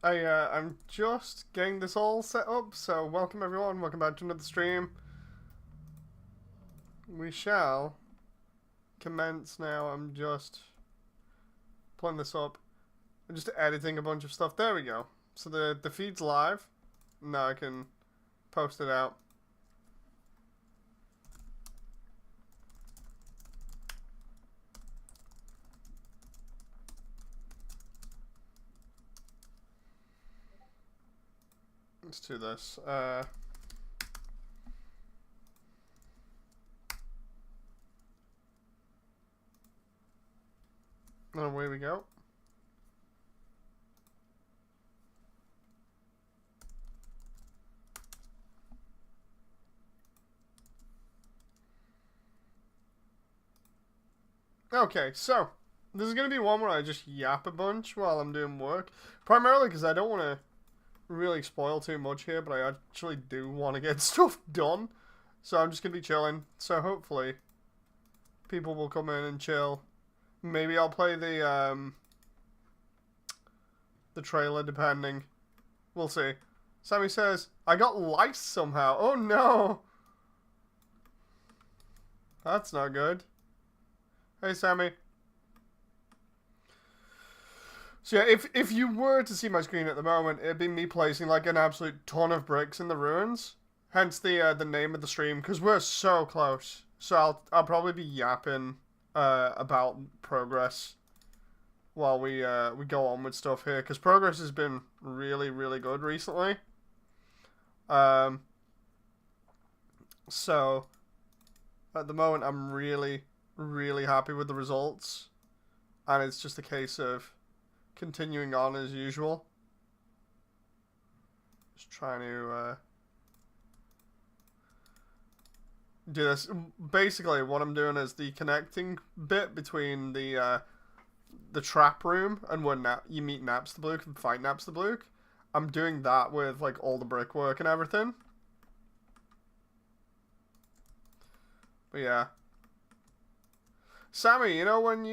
I'm just getting this all set up, so welcome everyone, welcome back to another stream. We shall commence now. I'm just pulling this up. I'm just editing a bunch of stuff. There we go. So the feed's live. Now I can post it out. Let's do this. And away we go. Okay, so this is going to be one where I just yap a bunch while I'm doing work. Primarily because I don't want to really spoil too much here, but I actually do want to get stuff done. So I'm just going to be chilling. So hopefully people will come in and chill. Maybe I'll play the trailer, depending. We'll see. Sammy says, I got lice somehow. Oh no! That's not good. Hey, Sammy. So yeah, if you were to see my screen at the moment, it'd be me placing like an absolute ton of bricks in the ruins. Hence the name of the stream, because we're so close. So I'll probably be yapping about progress while we go on with stuff here, because progress has been really good recently. So at the moment I'm really happy with the results, and it's just a case of continuing on as usual. Just trying to do this. Basically, what I'm doing is the connecting bit between the trap room and when you meet Naps the Blook and fight Naps the Blook. I'm doing that with like all the brickwork and everything. But yeah. Sammy, you know when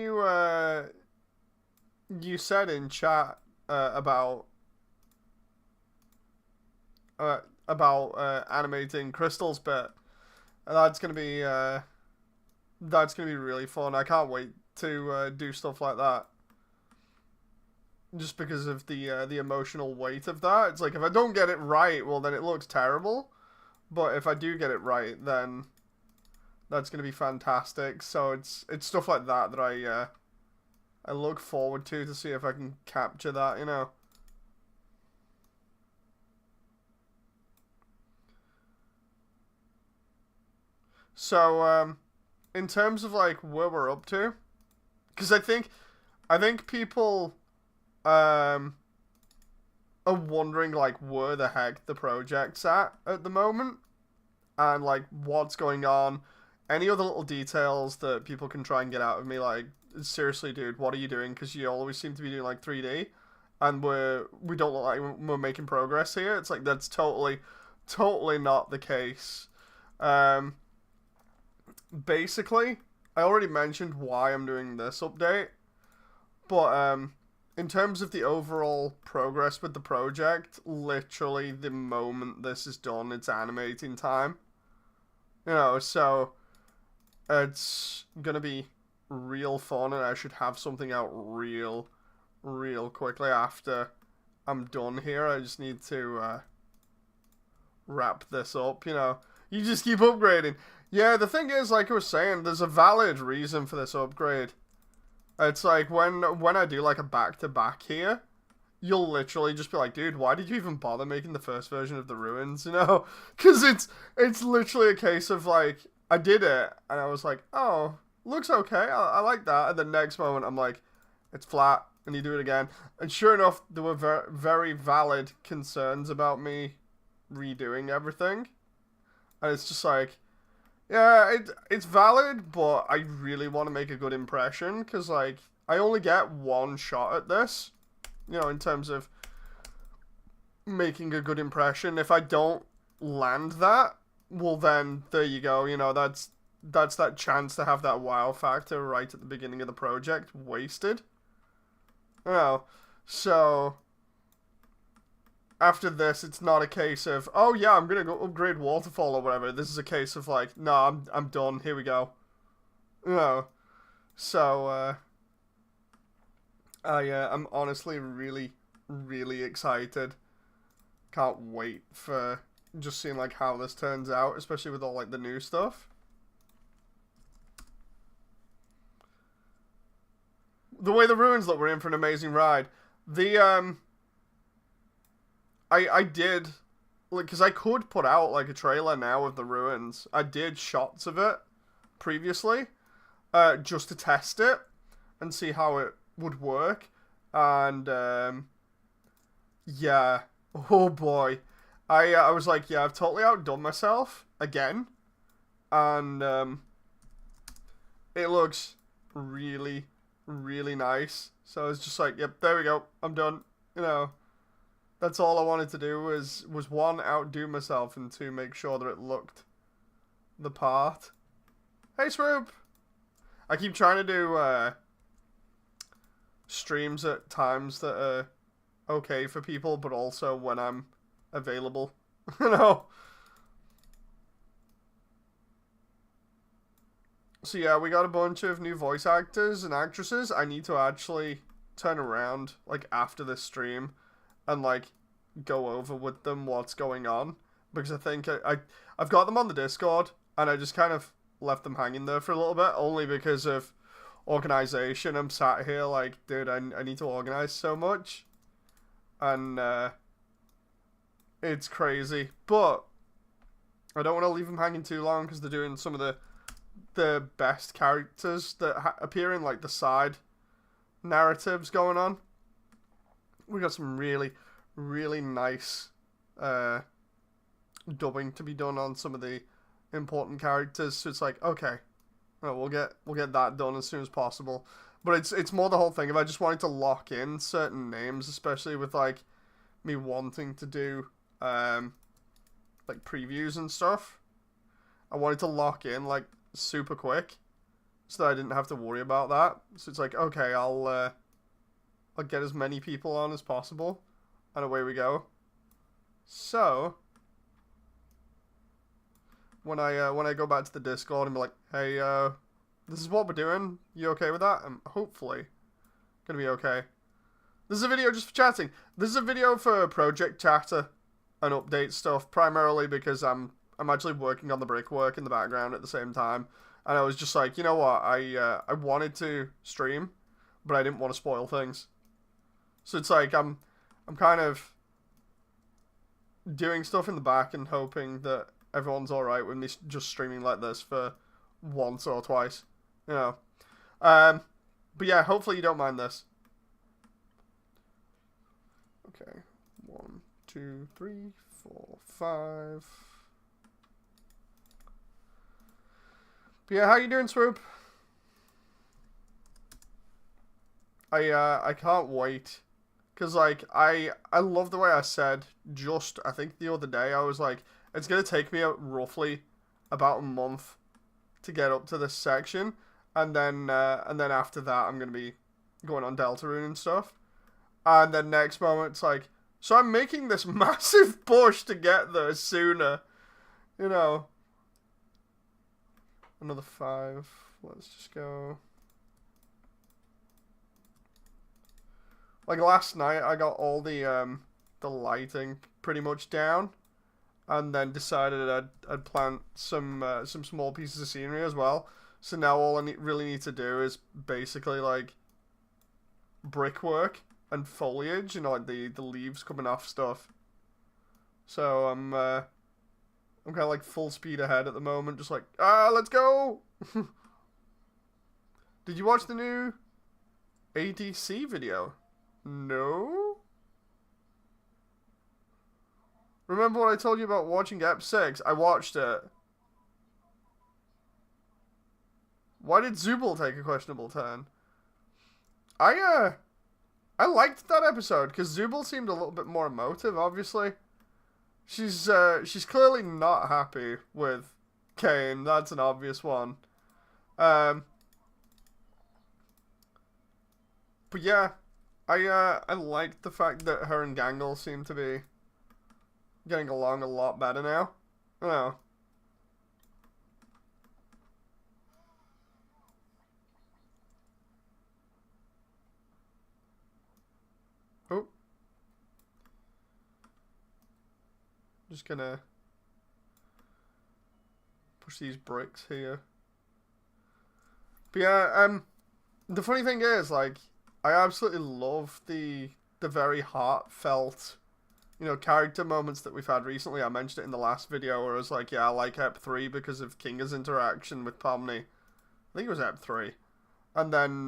you said in chat about animating Crystal's bit, that's gonna be really fun. I can't wait to do stuff like that. Just because of the emotional weight of that. It's like if I don't get it right, well then it looks terrible. But if I do get it right, then that's gonna be fantastic. So it's stuff like that that I look forward to see if I can capture that, you know. So in terms of like where we're up to, because I think people are wondering like where the heck the project's at the moment, and like what's going on. Any other little details that people can try and get out of me, like seriously, dude, what are you doing? Because you always seem to be doing like 3D, and we don't look like we're making progress here. It's like that's totally not the case. Basically, I already mentioned why I'm doing this update, but in terms of the overall progress with the project, literally the moment this is done, it's animating time. You know, so it's gonna be real fun, and I should have something out real quickly after I'm done here. I just need to wrap this up, you know. You just keep upgrading. Yeah, the thing is, like I was saying, there's a valid reason for this upgrade. It's like when I do like a back-to-back here, you'll literally just be like, dude, why did you even bother making the first version of the ruins, you know? Because it's literally a case of like, I did it, and I was like, oh, looks okay, I like that. And the next moment, I'm like, it's flat, and you do it again. And sure enough, there were very valid concerns about me redoing everything. And it's just like, yeah, it's valid, but I really want to make a good impression, because, like, I only get one shot at this, you know, in terms of making a good impression. If I don't land that, well then, there you go, you know, that's that chance to have that wow factor right at the beginning of the project wasted. You know, so after this, it's not a case of, oh yeah, I'm gonna go upgrade Waterfall or whatever. This is a case of like, no, I'm done. Here we go. You know. So I'm honestly really, really excited. Can't wait for just seeing like how this turns out, especially with all like the new stuff. The way the ruins look, we're in for an amazing ride. The I did, like, because I could put out like a trailer now of the ruins. I did shots of it previously, just to test it and see how it would work. And yeah, oh boy, I was like, yeah, I've totally outdone myself again, and it looks really, really nice. So I was just like, yep, there we go, I'm done. You know, that's all I wanted to do was one, outdo myself, and two, make sure that it looked the part. Hey, Swoop! I keep trying to do streams at times that are okay for people, but also when I'm available. You know? So yeah, we got a bunch of new voice actors and actresses. I need to actually turn around, like, after this stream and, like, go over with them what's going on. Because I think I've got them on the Discord, and I just kind of left them hanging there for a little bit, only because of organization. I'm sat here like, dude, I need to organize so much. And it's crazy. But I don't want to leave them hanging too long, because they're doing some of the best characters that appear in, like, the side narratives going on. We got some really, really nice dubbing to be done on some of the important characters. So it's like, okay, well, we'll get that done as soon as possible. But it's more the whole thing of I just wanted to lock in certain names, especially with like me wanting to do like previews and stuff. I wanted to lock in like super quick so that I didn't have to worry about that. So it's like, okay, I'll get as many people on as possible, and away we go. So when I go back to the Discord and be like, hey, this is what we're doing. You okay with that? I'm hopefully gonna be okay. This is a video just for chatting. This is a video for project chatter and update stuff, primarily because I'm actually working on the brickwork in the background at the same time. And I was just like, you know what? I wanted to stream, but I didn't want to spoil things. So it's like I'm kind of doing stuff in the back and hoping that everyone's alright with me just streaming like this for once or twice, you know. But yeah, hopefully you don't mind this. Okay, 1, 2, 3, 4, 5. But yeah, how you doing, Swoop? I can't wait. Because, like, I love the way I said just, I think the other day, I was like, it's going to take me roughly about a month to get up to this section. And then after that, I'm going to be going on Deltarune and stuff. And then next moment, it's like, so I'm making this massive push to get there sooner. You know. Another 5. Let's just go. Like last night, I got all the lighting pretty much down, and then decided I'd plant some small pieces of scenery as well. So now all I really need to do is basically like brickwork and foliage, you know, like the leaves coming off stuff. So I'm kind of like full speed ahead at the moment, just like, let's go. Did you watch the new ADC video? No? Remember what I told you about watching Ep 6? I watched it. Why did Zubul take a questionable turn? I liked that episode because Zubul seemed a little bit more emotive, obviously. She's clearly not happy with Kane. That's an obvious one. But yeah, I liked the fact that her and Gangle seemed to be getting along a lot better now. Oh. Oh. Just gonna push these bricks here. But yeah, the funny thing is, like, I absolutely love the very heartfelt, you know, character moments that we've had recently. I mentioned it in the last video where I was like, yeah, I like Ep 3 because of Kinga's interaction with Pomni. I think it was Ep 3. And then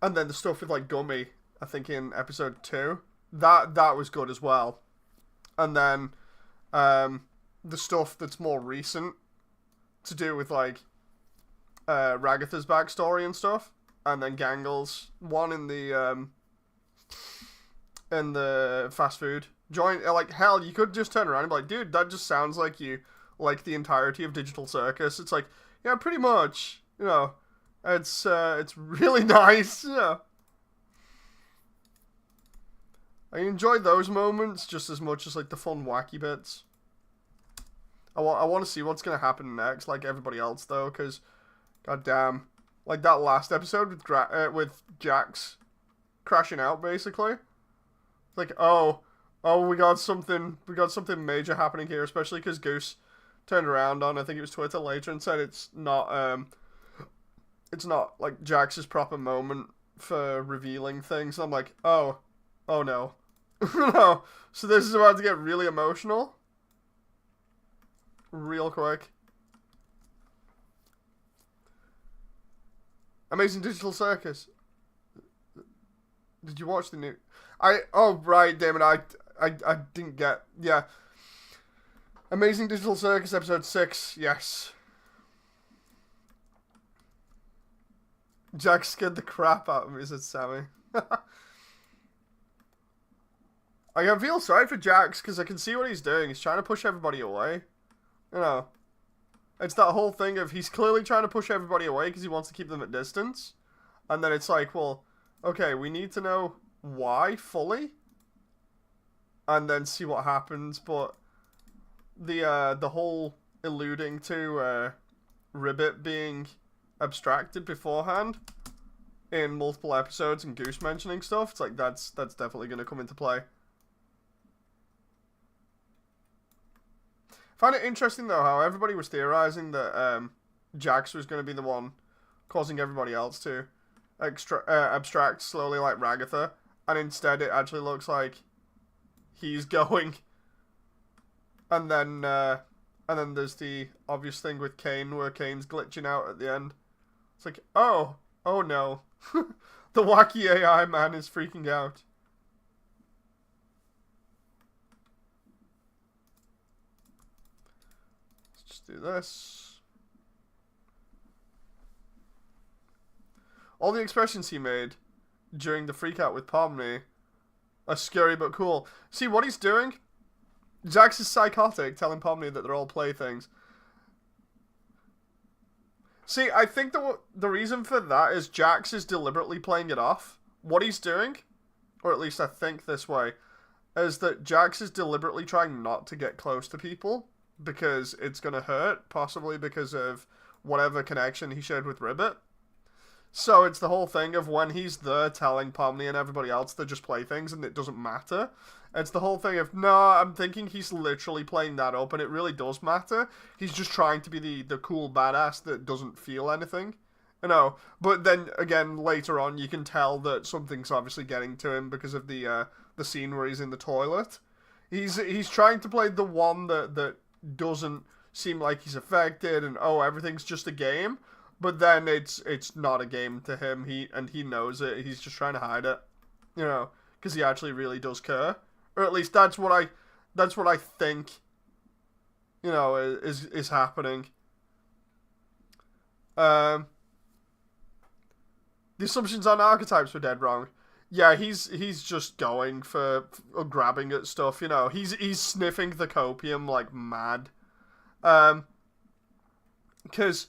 the stuff with, like, Gummy, I think in episode 2. That was good as well. And then the stuff that's more recent to do with, like, Ragatha's backstory and stuff, and then Gangle's one in the fast food joint. Like, hell, you could just turn around and be like, dude, that just sounds like you like the entirety of Digital Circus. It's like, yeah, pretty much, you know, it's really nice, you know. I enjoyed those moments just as much as, like, the fun wacky bits. I want to see what's going to happen next, like everybody else, though, because god damn, like that last episode with Jax crashing out, basically. It's like, oh, we got something major happening here, especially because Goose turned around on, I think it was Twitter later, and said it's not like Jax's proper moment for revealing things. And I'm like, oh no, no. So this is about to get really emotional, real quick. Amazing Digital Circus. Did you watch the new? Oh right, Damon. I didn't get. Yeah. Amazing Digital Circus episode 6. Yes. Jack scared the crap out of me, said Sammy. I feel sorry for Jax because I can see what he's doing. He's trying to push everybody away. You know. It's that whole thing of he's clearly trying to push everybody away because he wants to keep them at distance. And then it's like, well, okay, we need to know why fully. And then see what happens. But the whole alluding to Ribbit being abstracted beforehand in multiple episodes and Goose mentioning stuff, it's like that's definitely going to come into play. I find it interesting, though, how everybody was theorizing that Jax was going to be the one causing everybody else to abstract slowly like Ragatha, and instead it actually looks like he's going. And then there's the obvious thing with Kane, where Kane's glitching out at the end. It's like, oh no. The wacky AI man is freaking out. Do this. All the expressions he made during the freakout with Pomni are scary but cool. See what he's doing? Jax is psychotic, telling Pomni that they're all playthings. See, I think the reason for that is Jax is deliberately playing it off. What he's doing, or at least I think this way, is that Jax is deliberately trying not to get close to people because it's going to hurt, possibly because of whatever connection he shared with Ribbit. So it's the whole thing of when he's there telling Pomni and everybody else to just play things and it doesn't matter. It's the whole thing of, no, I'm thinking he's literally playing that up and it really does matter. He's just trying to be the cool badass that doesn't feel anything. You know, but then again, later on, you can tell that something's obviously getting to him because of the scene where he's in the toilet. He's trying to play the one that doesn't seem like he's affected and everything's just a game, but then it's not a game to him. He knows it. He's just trying to hide it, you know, because he actually really does care, or at least that's what I think, you know, is happening. The assumptions on archetypes were dead wrong. Yeah, he's just going for grabbing at stuff, you know. He's sniffing the copium like mad. Because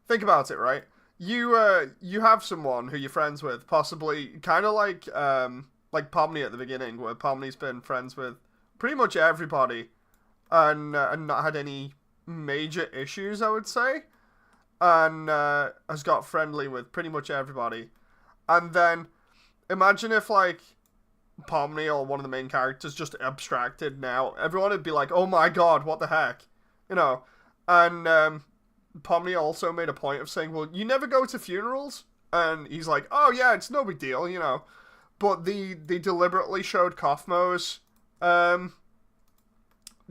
think about it, right? You have someone who you're friends with, possibly kind of like like Pomni at the beginning, where Pomni's been friends with pretty much everybody and not had any major issues, I would say, and has got friendly with pretty much everybody. And then imagine if like Pomni or one of the main characters just abstracted now. Everyone would be like, oh my god, what the heck? You know? And Pomni also made a point of saying, well, you never go to funerals? And he's like, oh yeah, it's no big deal, you know. But they deliberately showed Kaufmo's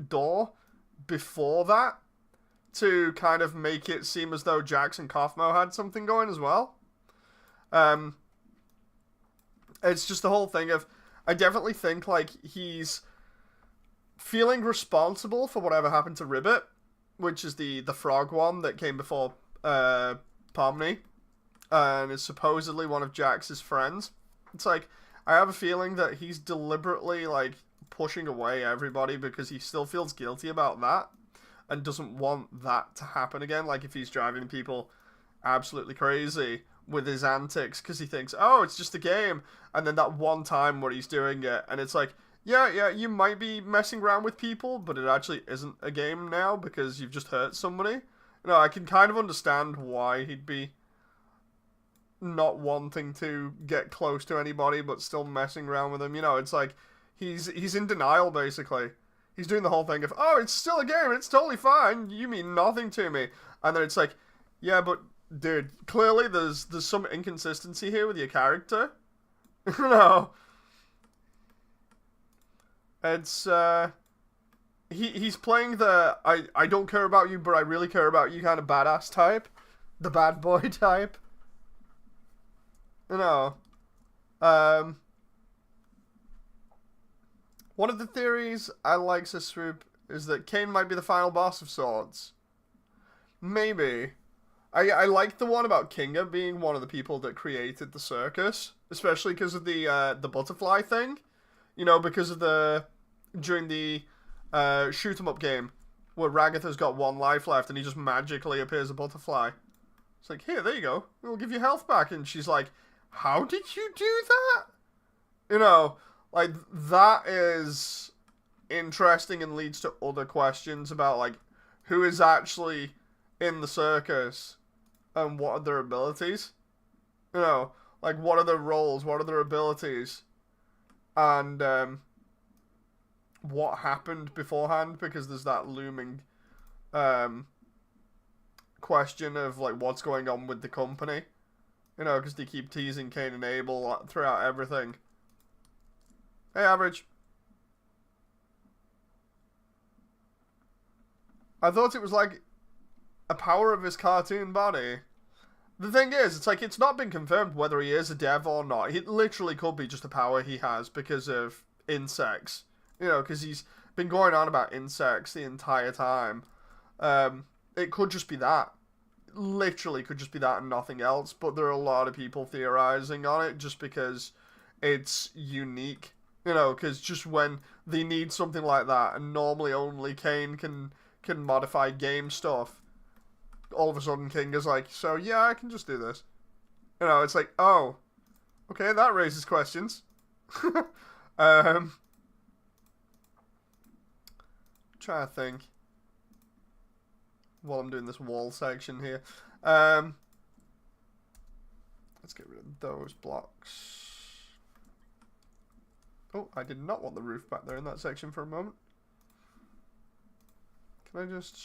door before that to kind of make it seem as though Jax and Kaufmo had something going as well. It's just the whole thing of, I definitely think like he's feeling responsible for whatever happened to Ribbit, which is the frog one that came before Pomni, and is supposedly one of Jax's friends. It's like, I have a feeling that he's deliberately like pushing away everybody because he still feels guilty about that and doesn't want that to happen again. Like if he's driving people absolutely crazy with his antics because he thinks, oh, it's just a game, and then that one time where he's doing it and it's like, yeah, you might be messing around with people, but it actually isn't a game now because you've just hurt somebody. You know, I can kind of understand why he'd be not wanting to get close to anybody but still messing around with them. You know, it's like he's in denial basically. He's doing the whole thing of, oh, it's still a game, it's totally fine, you mean nothing to me. And then it's like, yeah, but dude, clearly there's some inconsistency here with your character. No. It's he's playing the I don't care about you but I really care about you kind of badass type. The bad boy type. You know. One of the theories I like, says Swoop, is that Cain might be the final boss of sorts. Maybe. I like the one about Kinga being one of the people that created the circus, especially because of the butterfly thing. You know, because of during the shoot 'em up game where Ragatha's got one life left and he just magically appears a butterfly. It's like, here, there you go. We'll give you health back. And she's like, how did you do that? You know, like, that is interesting and leads to other questions about, like, who is actually in the circus and what are their abilities. You know, like, what are their roles, what are their abilities, and what happened beforehand, because there's that looming question of, like, what's going on with the company. You know, because they keep teasing Cain and Abel throughout everything. Hey, Average. I thought it was like a power of his cartoon body. The thing is, it's like, it's not been confirmed whether he is a dev or not. It literally could be just a power he has because of insects. You know, because he's been going on about insects the entire time. It could just be that. Literally could just be that and nothing else. But there are a lot of people theorizing on it just because it's unique. You know, because just when they need something like that, and normally only Cain can modify game stuff, all of a sudden King is like, so yeah, I can just do this. You know, it's like, oh, okay, that raises questions. Trying to think while I'm doing this wall section here. Let's get rid of those blocks. Oh, I did not want the roof back there in that section for a moment. Can I just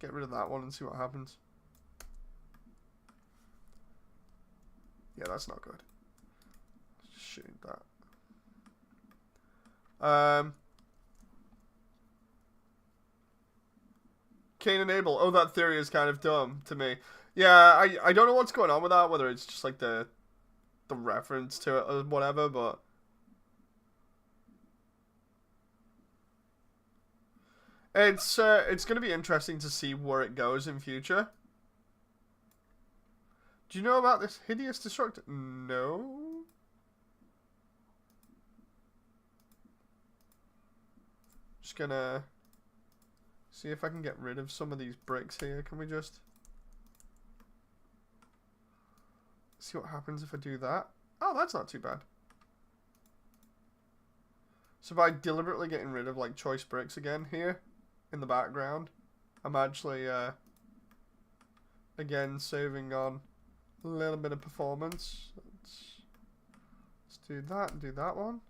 get rid of that one and see what happens? Yeah, that's not good. Let's just shoot that. Cain and Abel. Oh, that theory is kind of dumb to me. Yeah, I don't know what's going on with that, whether it's just like the reference to it or whatever, but it's going to be interesting to see where it goes in future. Do you know about this hideous destructor? No. Just gonna see if I can get rid of some of these bricks here. Can we just see what happens if I do that? Oh, that's not too bad. So by deliberately getting rid of like choice bricks again here in the background, I'm actually again saving on a little bit of performance. Let's do that and do that one.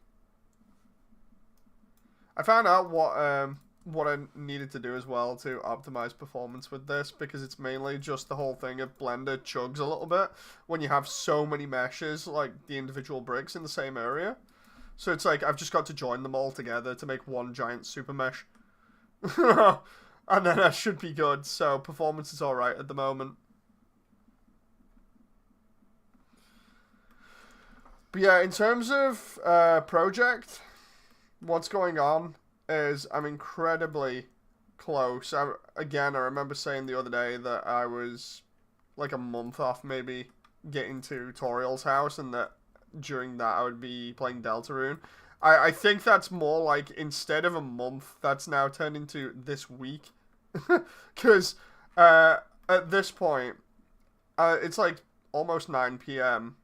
I found out what I needed to do as well to optimize performance with this, because it's mainly just the whole thing of Blender chugs a little bit when you have so many meshes, like the individual bricks in the same area. So it's like I've just got to join them all together to make one giant super mesh. And then I should be good, so performance is alright at the moment. But yeah, in terms of project, what's going on is I'm incredibly close. I remember saying the other day that I was like a month off maybe getting to Toriels' house, and that during that I would be playing Deltarune. I think that's more like, instead of a month, that's now turned into this week. Because at this point, it's like almost 9 p.m.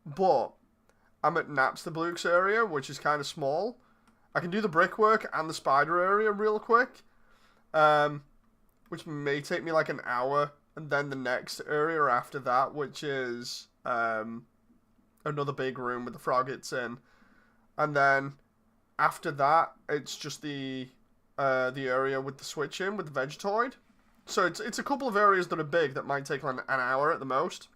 But I'm at Napsterbluk's area, which is kind of small. I can do the brickwork and the spider area real quick, which may take me like an hour, and then the next area after that, which is another big room with the froggets in, and then after that, it's just the area with the switch in with the Vegetoid. So it's a couple of areas that are big that might take like an hour at the most.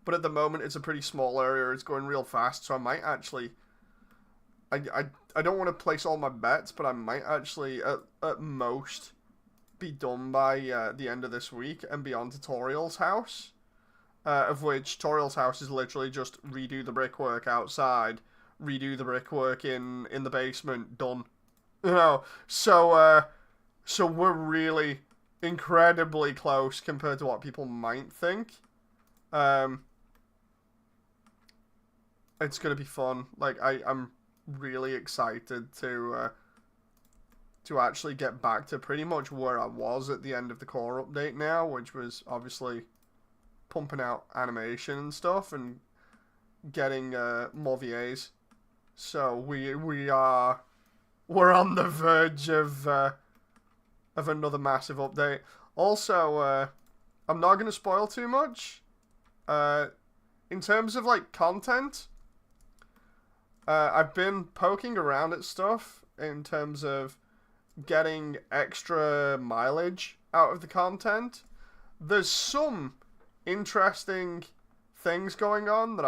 But at the moment, it's a pretty small area. It's going real fast, so I might actually... I don't want to place all my bets, but I might actually, at most, be done by the end of this week and be on to Toriels' house. Of which, Toriels' house is literally just redo the brickwork outside, redo the brickwork in the basement, done. You know, so we're really incredibly close compared to what people might think. It's gonna be fun. Like, I'm really excited to actually get back to pretty much where I was at the end of the core update now, which was obviously pumping out animation and stuff and getting more VAs. So we're on the verge of another massive update. Also, I'm not gonna spoil too much. In terms of like content, I've been poking around at stuff in terms of getting extra mileage out of the content. There's some interesting things going on that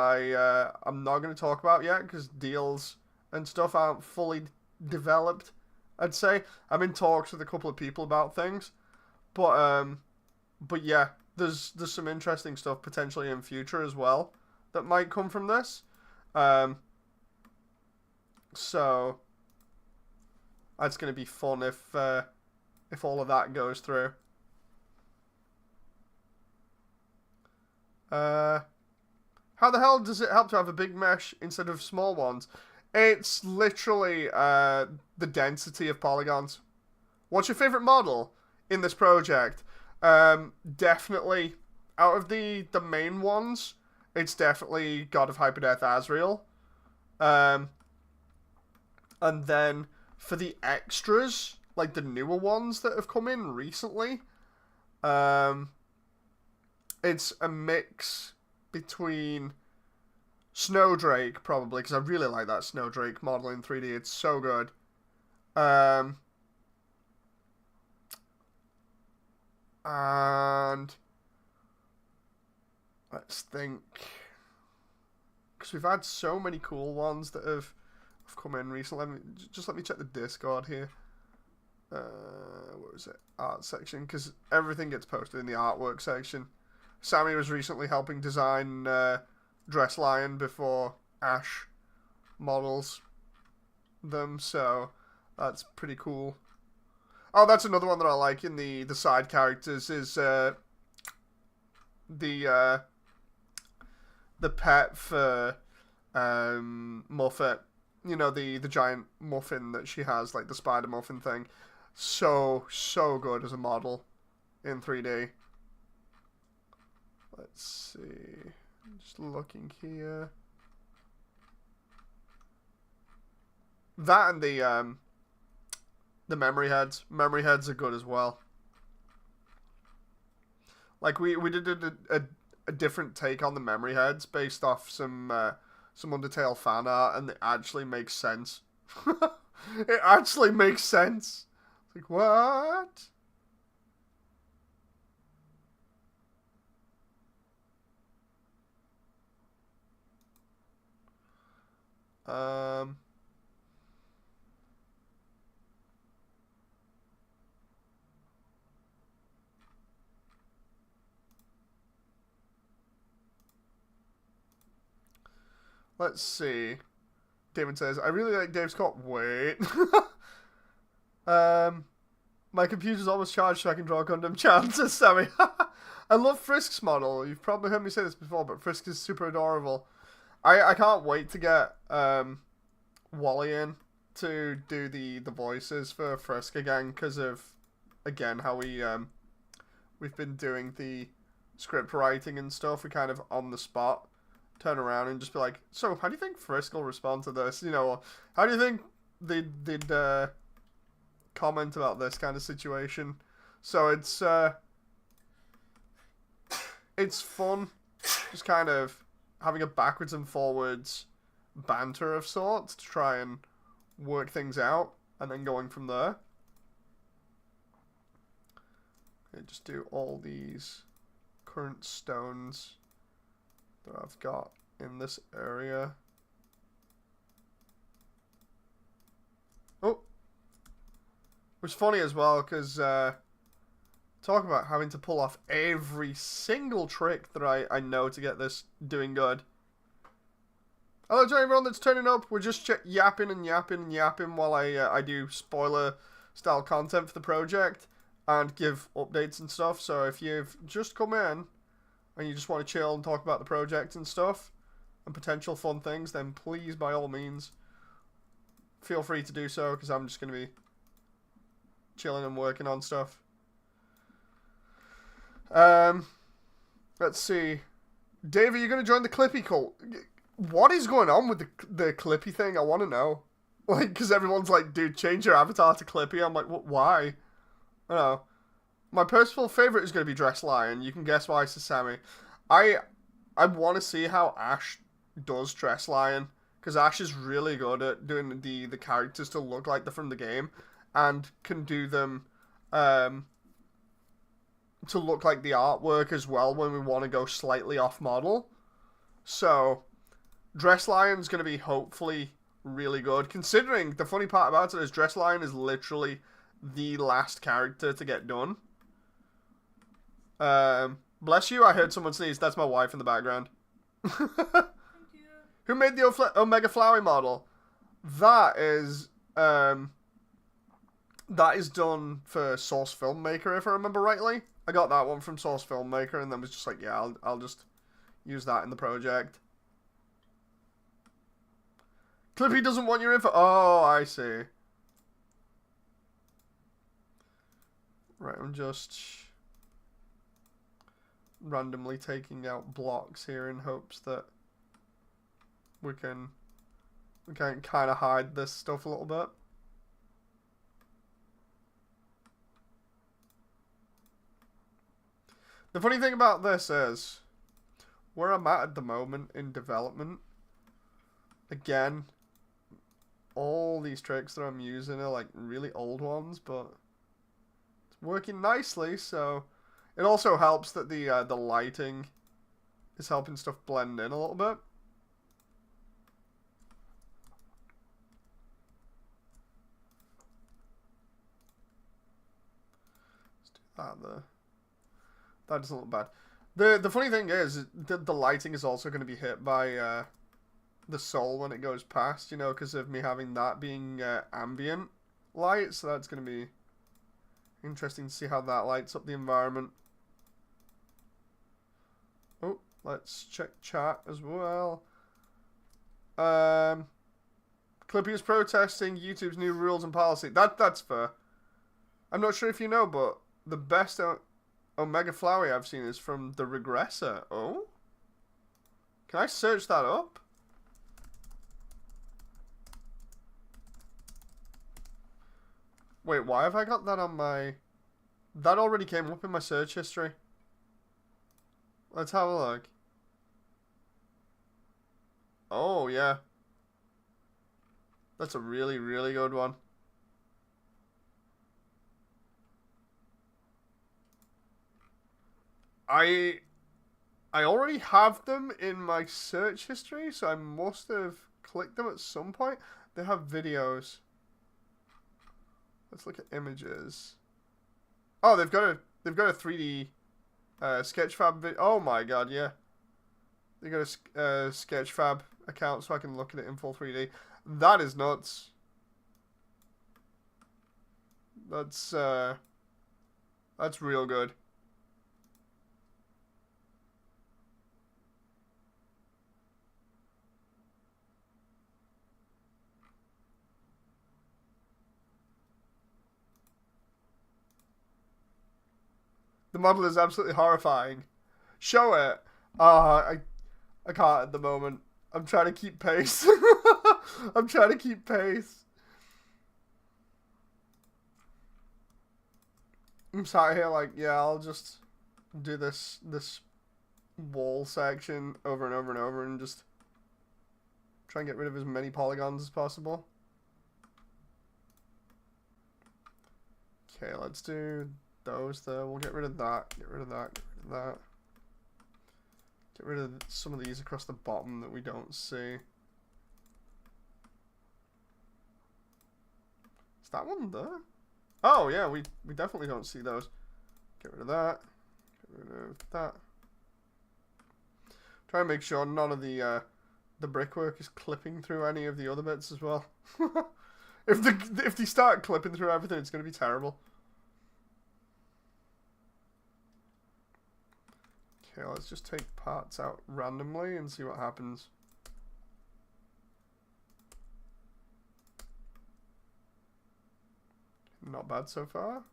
I'm not going to talk about yet, because deals and stuff aren't fully developed, I'd say. I'm in talks with a couple of people about things, but yeah, there's some interesting stuff potentially in future as well that might come from this. So that's going to be fun if all of that goes through. How the hell does it help to have a big mesh instead of small ones? It's literally the density of polygons. What's your favorite model in this project? Definitely, out of the main ones, it's definitely God of Hyperdeath Azrael. And then for the extras, like the newer ones that have come in recently, it's a mix between Snowdrake, probably, because I really like that Snowdrake model in 3D. It's so good. And let's think, because we've had so many cool ones that have come in recently. Let me check the Discord here. What was it? Art section, because everything gets posted in the artwork section. Sammy was recently helping design Dress Lion before Ash models them, so that's pretty cool. Oh, that's another one that I like in the side characters is the pet for Muffet. You know, the giant muffin that she has, like the spider muffin thing. So good as a model in 3D. Let's see. Just looking here. That and the memory heads. Memory heads are good as well. Like we did a different take on the memory heads based off some Undertale fan art, and it actually makes sense. It actually makes sense. Like, what? Um. Let's see. David says, I really like Dave Scott. Wait. My computer's almost charged so I can draw Gundam chances, Sammy. I love Frisk's model. You've probably heard me say this before, but Frisk is super adorable. I can't wait to get Wally in to do the voices for Frisk again, because of, again, how we've been doing the script writing and stuff. We kind of on the spot turn around and just be like, so how do you think Frisk will respond to this? You know, how do you think they'd comment about this kind of situation? So it's fun, just kind of having a backwards and forwards banter of sorts to try and work things out, and then going from there. Okay, just do all these current stones that I've got in this area. Oh, which is funny as well, because talk about having to pull off every single trick that I know to get this doing good. Hello to everyone that's turning up. We're just yapping and yapping and yapping while I do spoiler style content for the project and give updates and stuff. So if you've just come in and you just want to chill and talk about the project and stuff and potential fun things, then please, by all means, feel free to do so, because I'm just going to be chilling and working on stuff. Let's see. Dave, are you going to join the Clippy cult? What is going on with the Clippy thing? I want to know. Like, because everyone's like, dude, change your avatar to Clippy. I'm like, what? Why? I don't know. My personal favorite is going to be Dress Lion. You can guess why, Sasami. I want to see how Ash does Dress Lion, because Ash is really good at doing the characters to look like they're from the game, and can do them to look like the artwork as well when we want to go slightly off model. So Dress Lion's going to be hopefully really good, considering the funny part about it is Dress Lion is literally the last character to get done. Bless you, I heard someone sneeze. That's my wife in the background. Thank you. Who made the Omega Flowey model? That is done for Source Filmmaker, if I remember rightly. I got that one from Source Filmmaker and then was just like, yeah, I'll just use that in the project. Clippy doesn't want your info. Oh, I see. Right, I'm just randomly taking out blocks here in hopes that we can kind of hide this stuff a little bit. The funny thing about this is, where I'm at the moment in development, again, all these tricks that I'm using are like really old ones, but it's working nicely, so it also helps that the lighting is helping stuff blend in a little bit. Let's do that there. That doesn't look bad. The funny thing is, the lighting is also going to be hit by the soul when it goes past, you know, because of me having that being ambient light, so that's going to be interesting to see how that lights up the environment. Oh, let's check chat as well. Clippy is protesting YouTube's new rules and policy. That's fair. I'm not sure if you know, but the best Omega Flowey I've seen is from the Regressor. Oh? Can I search that up? Wait, why have I got that on my... That already came up in my search history. Let's have a look. Oh, yeah. That's a really, really good one. I already have them in my search history, so I must have clicked them at some point. They have videos. Let's look at images. Oh, they've got a 3D Sketchfab video. Oh my god, yeah. They got a Sketchfab account, so I can look at it in full 3D. That is nuts. That's real good. The model is absolutely horrifying. Show it. I can't at the moment. I'm trying to keep pace. I'm trying to keep pace. I'm sat here like, yeah, I'll just do this wall section over and over and over and just try and get rid of as many polygons as possible. Okay, let's do those there. We'll get rid of that, get rid of that, get rid of that. Get rid of some of these across the bottom that we don't see. Is that one there? Oh yeah, we definitely don't see those. Get rid of that. Get rid of that. Try and make sure none of the brickwork is clipping through any of the other bits as well. If they start clipping through everything, it's going to be terrible. Okay, let's just take parts out randomly and see what happens. Not bad so far.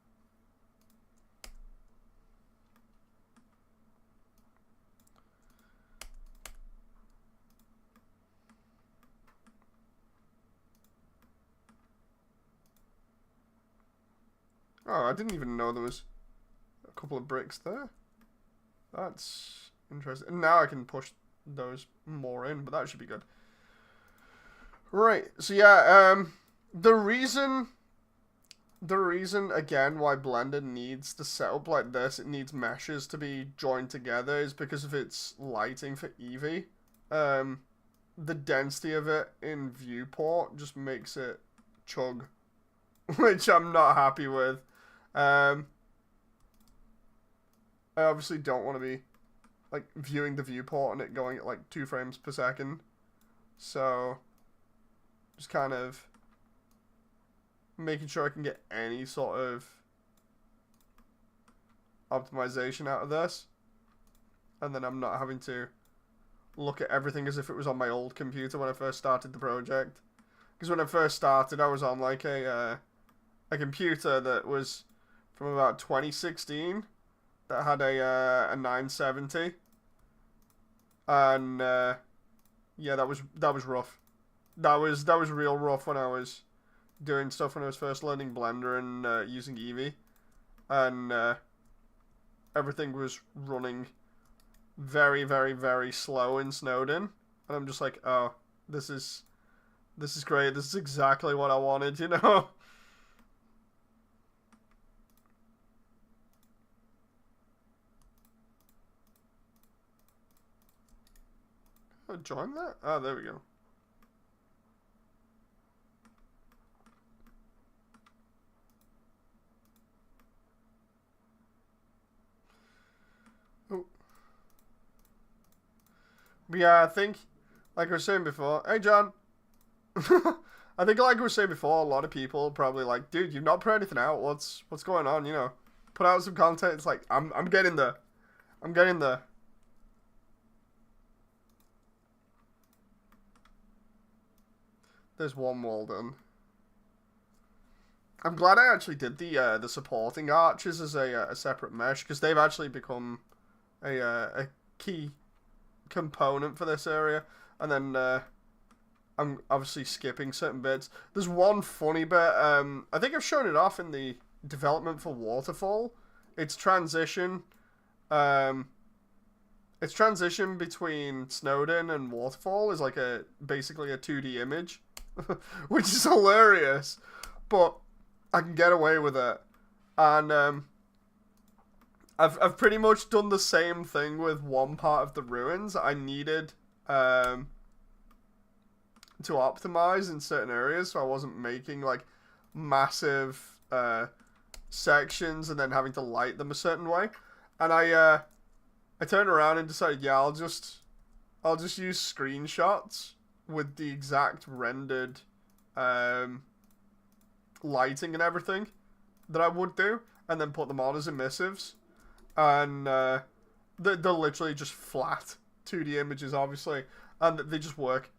Oh, I didn't even know there was a couple of bricks there. That's interesting. And now I can push those more in, but that should be good. Right, so yeah, the reason again why Blender needs to set up like this, it needs meshes to be joined together, is because of its lighting for Eevee. The density of it in viewport just makes it chug, which I'm not happy with. I obviously don't want to be like viewing the viewport and it going at like 2 frames per second. So just kind of making sure I can get any sort of optimization out of this. And then I'm not having to look at everything as if it was on my old computer when I first started the project. Because when I first started, I was on like a computer that was from about 2016 that had a 970. And yeah, that was rough. That was real rough when I was doing stuff when I was first learning Blender and using Eevee, and everything was running very, very, very slow in Snowden, and I'm just like, oh, this is great. This is exactly what I wanted, you know. Oh, join that? Oh, there we go. But yeah, I think, like I was saying before, hey John, I think like I was saying before, a lot of people probably like, dude, you've not put anything out. What's going on? You know, put out some content. It's like I'm getting there. I'm getting there. There's one wall done. I'm glad I actually did the supporting arches as a separate mesh, because they've actually become a key component for this area. And then I'm obviously skipping certain bits. There's one funny bit. I think I've shown it off in the development for Waterfall. It's transition. Um, its transition between Snowden and Waterfall is like basically a 2D image, which is hilarious. But I can get away with it, and I've pretty much done the same thing with one part of the ruins. I needed to optimize in certain areas, so I wasn't making like massive sections and then having to light them a certain way. And I turned around and decided, yeah, I'll just use screenshots with the exact rendered lighting and everything that I would do, and then put them on as emissives. And they're literally just flat 2D images, obviously, and they just work.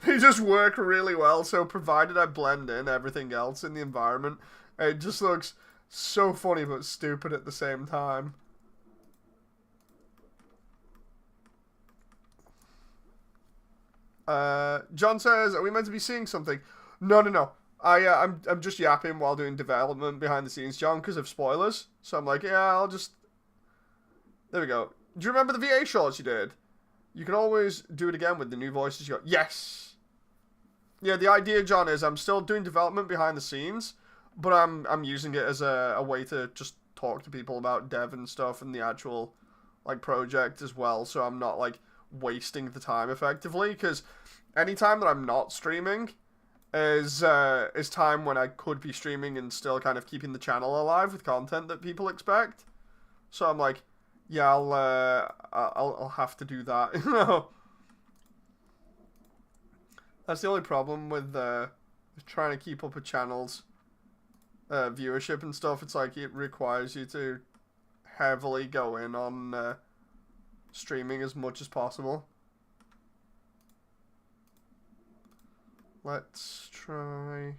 They just work really well. So provided I blend in everything else in the environment, it just looks so funny but stupid at the same time. John says, "Are we meant to be seeing something?" No. I'm just yapping while doing development behind the scenes, John, because of spoilers. So I'm like, yeah, I'll just. There we go. Do you remember the VA shorts you did? You can always do it again with the new voices you got. Yes. Yeah, the idea, John, is I'm still doing development behind the scenes, but I'm using it as a way to just talk to people about dev and stuff and the actual like project as well. So I'm not like wasting the time effectively, because any time that I'm not streaming is time when I could be streaming and still kind of keeping the channel alive with content that people expect. So I'm like, yeah, I'll have to do that. You know, that's the only problem with trying to keep up a channel's viewership and stuff. It's like it requires you to heavily go in on streaming as much as possible. Let's try.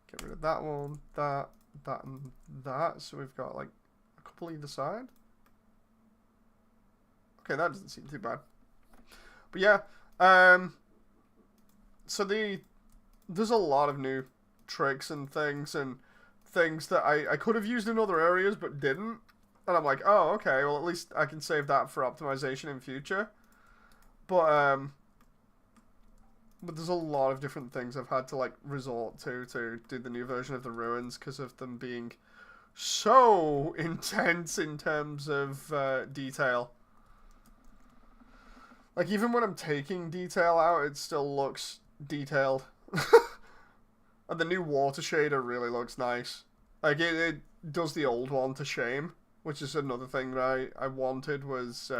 Get rid of that one, that, and that. So we've got like a couple either side. Okay, that doesn't seem too bad. But yeah, so there's a lot of new tricks and things that I could have used in other areas but didn't. And I'm like, oh, okay, well at least I can save that for optimization in future. But there's a lot of different things I've had to like resort to do the new version of the ruins because of them being so intense in terms of detail. Like even when I'm taking detail out, it still looks detailed. And the new water shader really looks nice. Like it does the old one to shame, which is another thing that I wanted was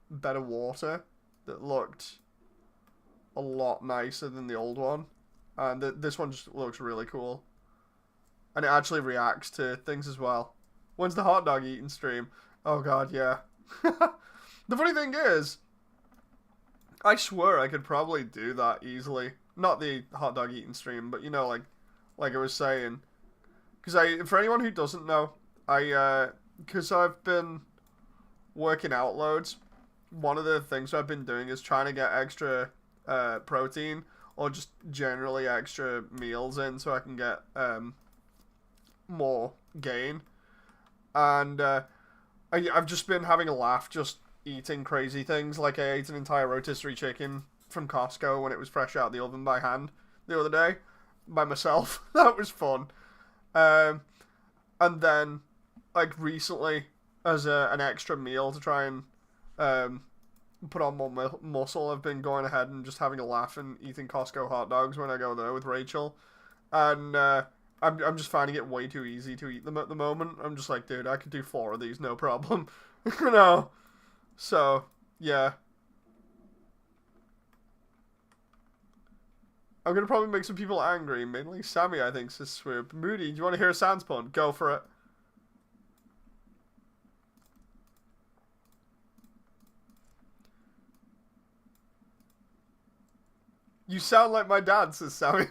better water that looked a lot nicer than the old one. And this one just looks really cool. And it actually reacts to things as well. When's the hot dog eating stream? Oh god, yeah. The funny thing is, I swear I could probably do that easily. Not the hot dog eating stream, but you know, like I was saying. Because for anyone who doesn't know, because I've been working out loads, one of the things I've been doing is trying to get extra protein or just generally extra meals in so I can get more gain. And I've just been having a laugh just eating crazy things. Like I ate an entire rotisserie chicken from Costco when it was fresh out of the oven by hand the other day by myself. That was fun. And then like recently as an extra meal to try and put on more muscle, I've been going ahead and just having a laugh and eating Costco hot dogs when I go there with Rachel. And I'm just finding it way too easy to eat them at the moment. I'm just like, dude, I could do 4 of these, no problem. You know? So, yeah. I'm going to probably make some people angry. Mainly Sammy, I think, says Swoop. Moody, do you want to hear a sounds pun? Go for it. You sound like my dad, says Sammy.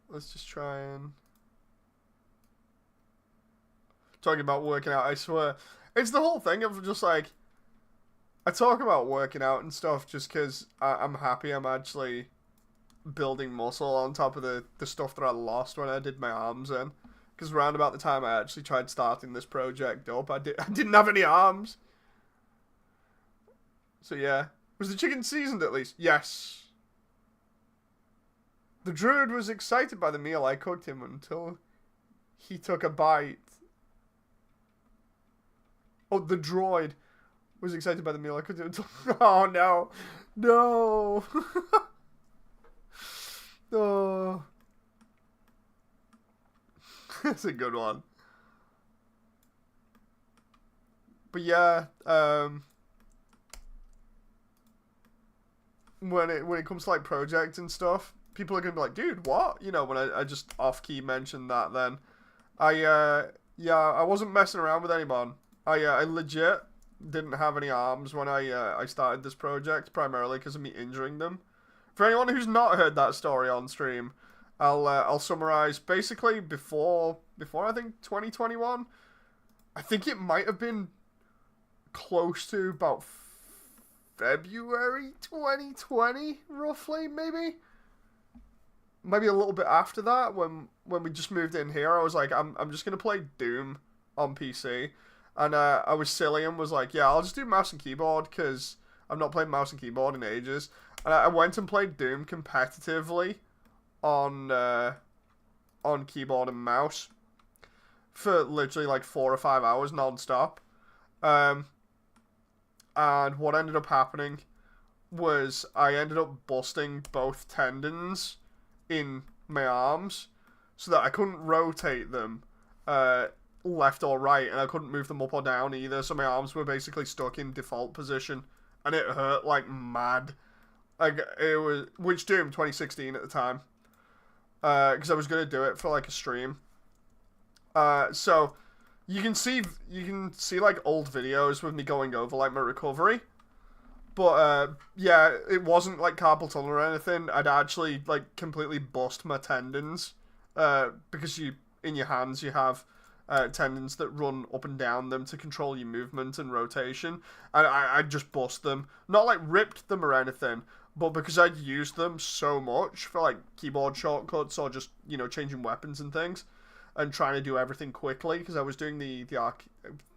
Let's just try and... Talking about working out, I swear. It's the whole thing of just like... I talk about working out and stuff just because I'm happy I'm actually building muscle on top of the stuff that I lost when I did my arms in. Because around about the time I actually tried starting this project up, I didn't have any arms. So yeah. Was the chicken seasoned at least? Yes. The druid was excited by the meal I cooked him until he took a bite. Oh, the droid was excited by the meal I cooked him until... Oh, no. No. Oh. That's a good one. But yeah, when it comes to like projects and stuff, people are gonna be like, dude, what? You know, when I just off key mentioned that, then yeah, I wasn't messing around with anyone. I legit didn't have any arms when I started this project, primarily because of me injuring them. For anyone who's not heard that story on stream, I'll summarize. Basically, before I think 2021, I think it might have been close to about February 2020, roughly, maybe a little bit after that, when we just moved in here. I was like, I'm just gonna play Doom on PC, and I was silly and was like, yeah, I'll just do mouse and keyboard because I've not played mouse and keyboard in ages. And I went and played Doom competitively on keyboard and mouse for literally like 4 or 5 hours non-stop. And what ended up happening was I ended up busting both tendons in my arms so that I couldn't rotate them left or right, and I couldn't move them up or down either, so my arms were basically stuck in default position, and it hurt like mad. Like, it was... Which Doom? 2016 at the time. Because I was going to do it for like a stream. So you can see like old videos with me going over like my recovery. But yeah, it wasn't like carpal tunnel or anything. I'd actually like completely bust my tendons. Because in your hands you have tendons that run up and down them to control your movement and rotation. And I just bust them. Not like ripped them or anything, but because I'd used them so much for like keyboard shortcuts or just, you know, changing weapons and things and trying to do everything quickly, because I was doing the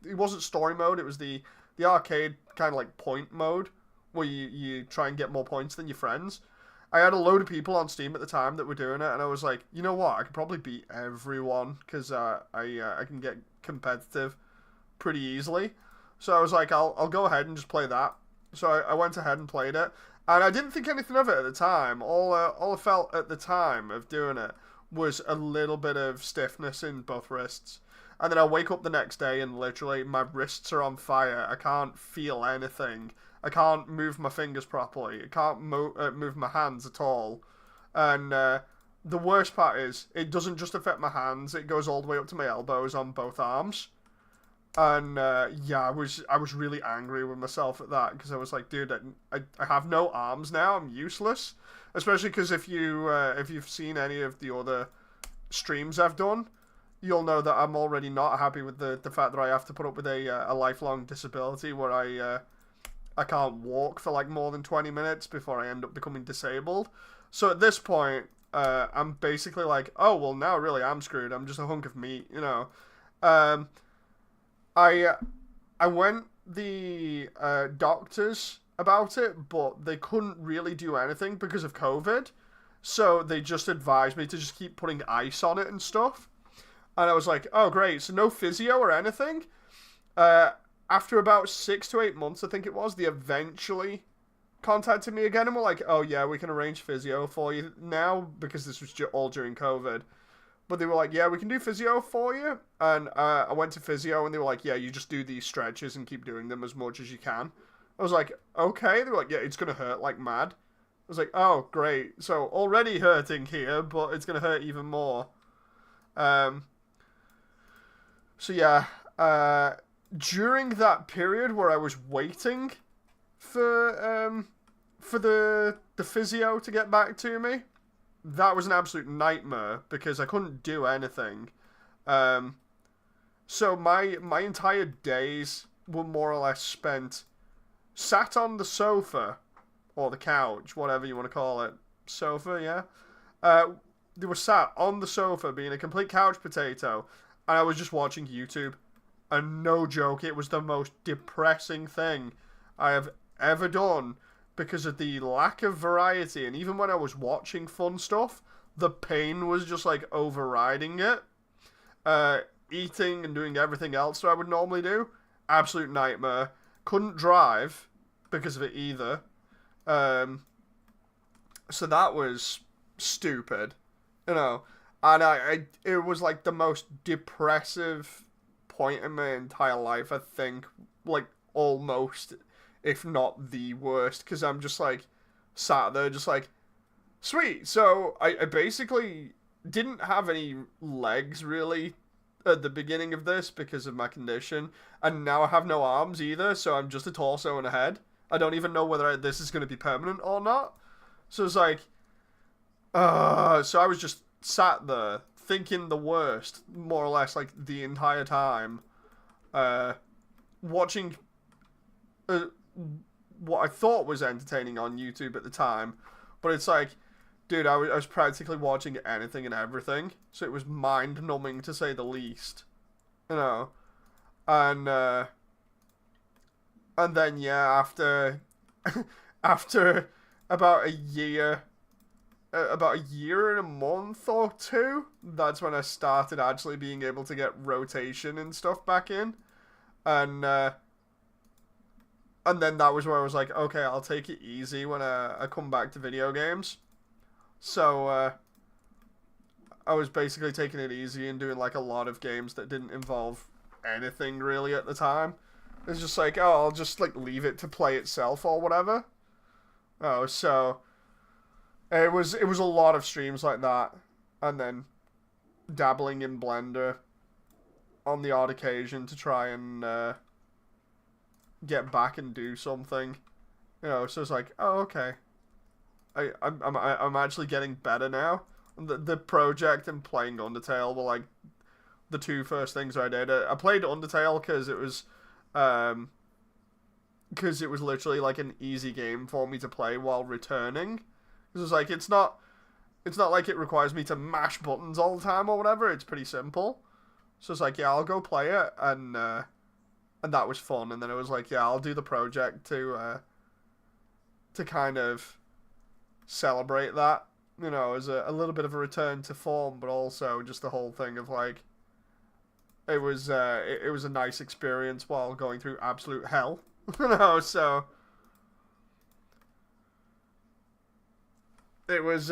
it wasn't story mode, it was the arcade kind of like point mode where you try and get more points than your friends. I had a load of people on Steam at the time that were doing it, and I was like, you know what, I could probably beat everyone because I can get competitive pretty easily. So I was like, I'll go ahead and just play that. So I went ahead and played it. And I didn't think anything of it at the time. All I felt at the time of doing it was a little bit of stiffness in both wrists. And then I wake up the next day and literally my wrists are on fire. I can't feel anything. I can't move my fingers properly. I can't move my hands at all. And the worst part is, it doesn't just affect my hands. It goes all the way up to my elbows on both arms. And yeah, I was really angry with myself at that, because I was like, dude, I have no arms now. I'm useless. Especially because if you've seen any of the other streams I've done, you'll know that I'm already not happy with the fact that I have to put up with a lifelong disability where I can't walk for like more than 20 minutes before I end up becoming disabled. So at this point, I'm basically like, oh well, now really I'm screwed. I'm just a hunk of meat, you know. I went the doctors about it, but they couldn't really do anything because of COVID. So they just advised me to just keep putting ice on it and stuff. And I was like, oh great, so no physio or anything? After about 6 to 8 months, I think it was, they eventually contacted me again and were like, oh yeah, we can arrange physio for you now, because this was all during COVID. But they were like, yeah, we can do physio for you. And I went to physio and they were like, yeah, you just do these stretches and keep doing them as much as you can. I was like, okay. They were like, yeah, it's going to hurt like mad. I was like, oh, great. So already hurting here, but it's going to hurt even more. So yeah, during that period where I was waiting for the physio to get back to me, that was an absolute nightmare because I couldn't do anything. Um, so my entire days were more or less spent sat on the sofa or the couch, whatever you want to call it. Sofa, yeah. They were sat on the sofa being a complete couch potato, and I was just watching YouTube. And no joke, it was the most depressing thing I have ever done because of the lack of variety. And even when I was watching fun stuff, the pain was just like overriding it. Eating and doing everything else that I would normally do, absolute nightmare. Couldn't drive because of it either. So that was stupid, you know. And it was like the most depressive point in my entire life, I think, like almost, if not the worst, because I'm just like sat there just like, sweet, so I basically didn't have any legs really at the beginning of this because of my condition, and now I have no arms either, so I'm just a torso and a head. I don't even know whether this is going to be permanent or not. So it's like, so I was just sat there thinking the worst, more or less, like the entire time, watching what I thought was entertaining on YouTube at the time, but it's like, dude, I was practically watching anything and everything, so it was mind-numbing to say the least, you know, and then yeah, after about a year. About a year and a month or two, that's when I started actually being able to get rotation and stuff back in, and then that was where I was like, okay, I'll take it easy when I come back to video games. So I was basically taking it easy and doing like a lot of games that didn't involve anything really at the time. It's just like, oh, I'll just like leave it to play itself or whatever. Oh, so it was a lot of streams like that, and then dabbling in Blender on the odd occasion to try and get back and do something, you know. So it's like, oh, okay, I'm actually getting better now. The project and playing Undertale were like the two first things I did. I played Undertale because it was literally like an easy game for me to play while returning. Because it's like, it's not like it requires me to mash buttons all the time or whatever. It's pretty simple. So it's like, yeah, I'll go play it, and that was fun. And then it was like, yeah, I'll do the project to kind of celebrate that, you know, as a little bit of a return to form, but also just the whole thing of like, it was a nice experience while going through absolute hell, you know. So it was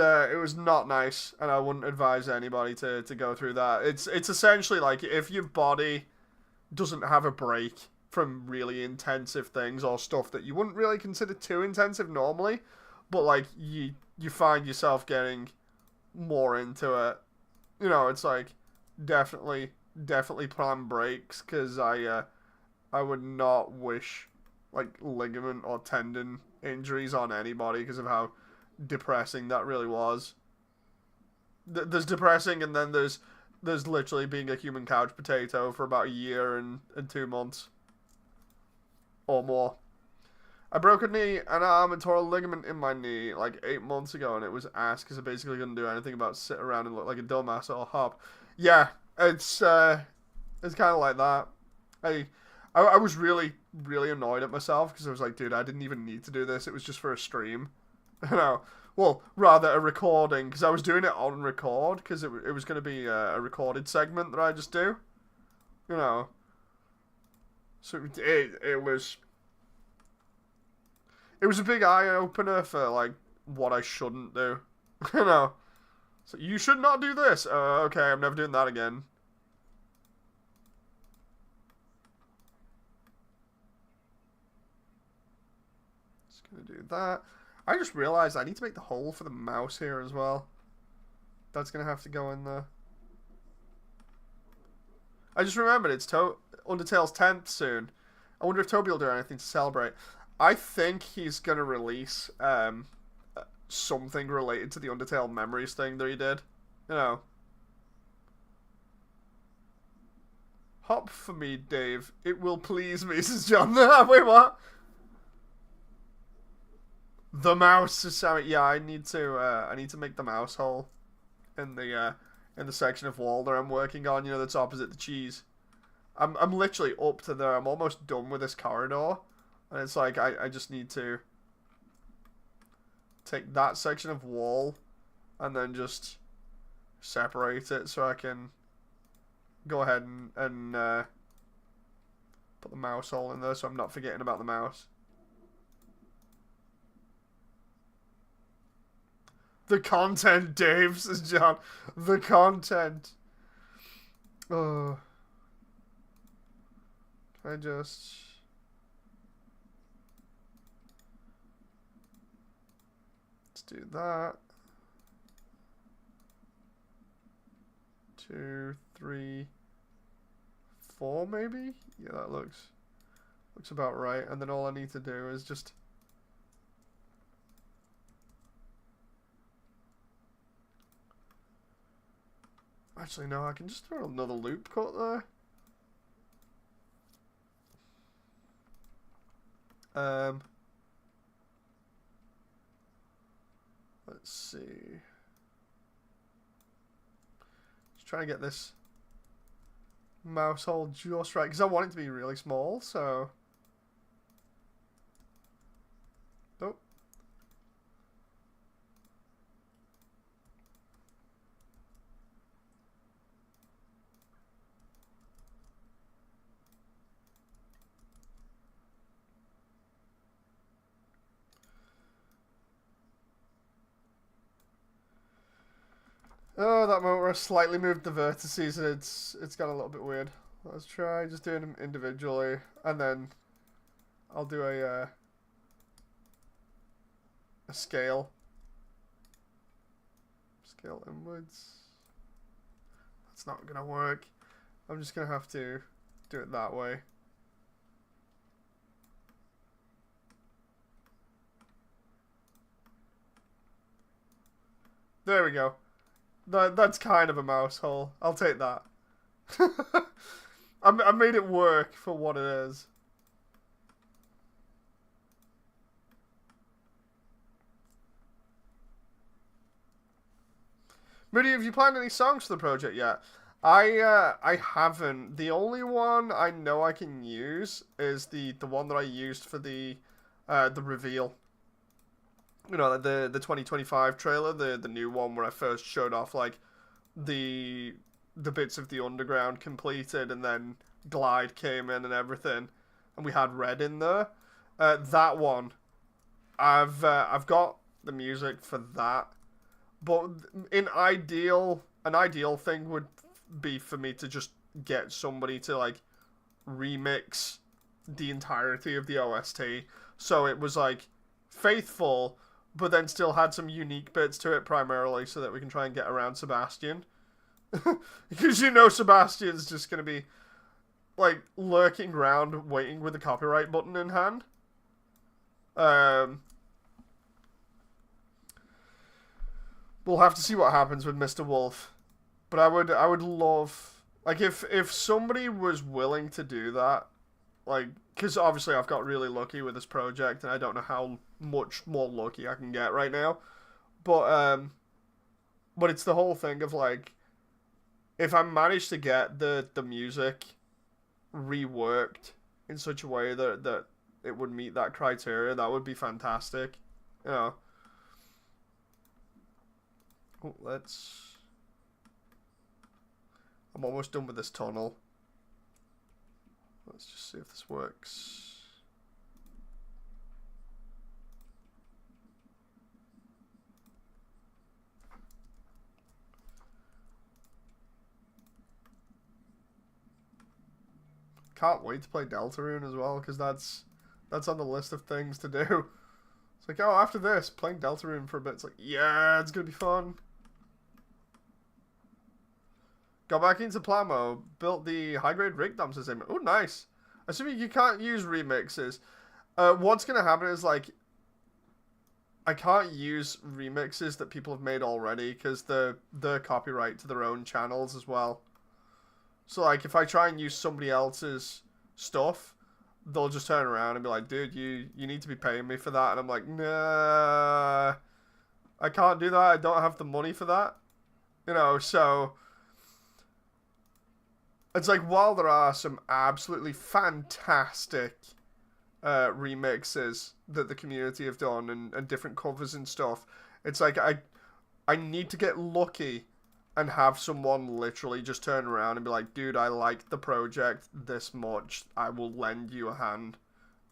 not nice, and I wouldn't advise anybody to go through that. It's essentially like if your body doesn't have a break from really intensive things or stuff that you wouldn't really consider too intensive normally, but like you find yourself getting more into it. You know, it's like definitely plan breaks, because I would not wish like ligament or tendon injuries on anybody because of how depressing that really was. There's depressing, and then there's literally being a human couch potato for about a year and 2 months or more. I broke a knee, an arm, and tore a ligament in my knee like 8 months ago, and it was ass because I basically couldn't do anything about sit around and look like a dumbass or hop. Yeah, it's kind of like that. I was really annoyed at myself because I was like, dude, I didn't even need to do this. It was just for a stream. You know, well, rather a recording, because I was doing it on record, because it was going to be a recorded segment that I just do, you know. So it was a big eye opener for like what I shouldn't do, you know. So you should not do this. Okay, I'm never doing that again. Just gonna do that. I just realized I need to make the hole for the mouse here as well. That's going to have to go in there. I just remembered it's Undertale's 10th soon. I wonder if Toby will do anything to celebrate. I think he's going to release something related to the Undertale memories thing that he did. You know. Hop for me, Dave. It will please me, says John. Wait, what? The mouse is Sammy. Yeah, I need to make the mouse hole in the section of wall that I'm working on. You know, that's opposite the cheese. I'm literally up to there. I'm almost done with this corridor, and it's like I just need to take that section of wall, and then just separate it so I can go ahead and put the mouse hole in there, so I'm not forgetting about the mouse. The content, Dave, says John. The content. Oh. I just... Let's do that. 2, 3, 4 maybe? Yeah, that looks about right. And then all I need to do is just... Actually, no, I can just throw another loop cut there. Let's see. Just trying to get this mouse hole just right, because I want it to be really small, so... Nope. Oh, that moment where I slightly moved the vertices and it's got a little bit weird. Let's try just doing them individually, and then I'll do a scale. Scale inwards. That's not gonna work. I'm just gonna have to do it that way. There we go. That's kind of a mouse hole. I'll take that. I made it work for what it is. Moody, have you planned any songs for the project yet? I haven't. The only one I know I can use is the one that I used for the reveal. You know, the 2025 trailer, the new one where I first showed off like the bits of the underground completed, and then Glide came in and everything, and we had Red in there. That one, I've got the music for that, but an ideal thing would be for me to just get somebody to like remix the entirety of the OST, so it was like faithful, but then still had some unique bits to it primarily, so that we can try and get around Sebastian. Because you know Sebastian's just going to be like lurking around waiting with the copyright button in hand. We'll have to see what happens with Mr. Wolf. But I would love, like, if somebody was willing to do that, like, because obviously I've got really lucky with this project, and I don't know how much more lucky I can get right now. But it's the whole thing of, like, if I manage to get the music reworked in such a way that it would meet that criteria, that would be fantastic. You know. Oh, I'm almost done with this tunnel. Let's just see if this works. Can't wait to play Deltarune as well, because that's on the list of things to do. It's like, oh, after this, playing Deltarune for a bit. It's like, yeah, it's gonna be fun. Got back into Plamo, built the high-grade rig dumps as him. Oh, nice. Assuming you can't use remixes. What's going to happen is, like, I can't use remixes that people have made already because they're copyright to their own channels as well. So like if I try and use somebody else's stuff, they'll just turn around and be like, dude, you need to be paying me for that. And I'm like, nah, I can't do that. I don't have the money for that. You know, so it's like while there are some absolutely fantastic remixes that the community have done and different covers and stuff, it's like I need to get lucky and have someone literally just turn around and be like, dude, I like the project this much, I will lend you a hand.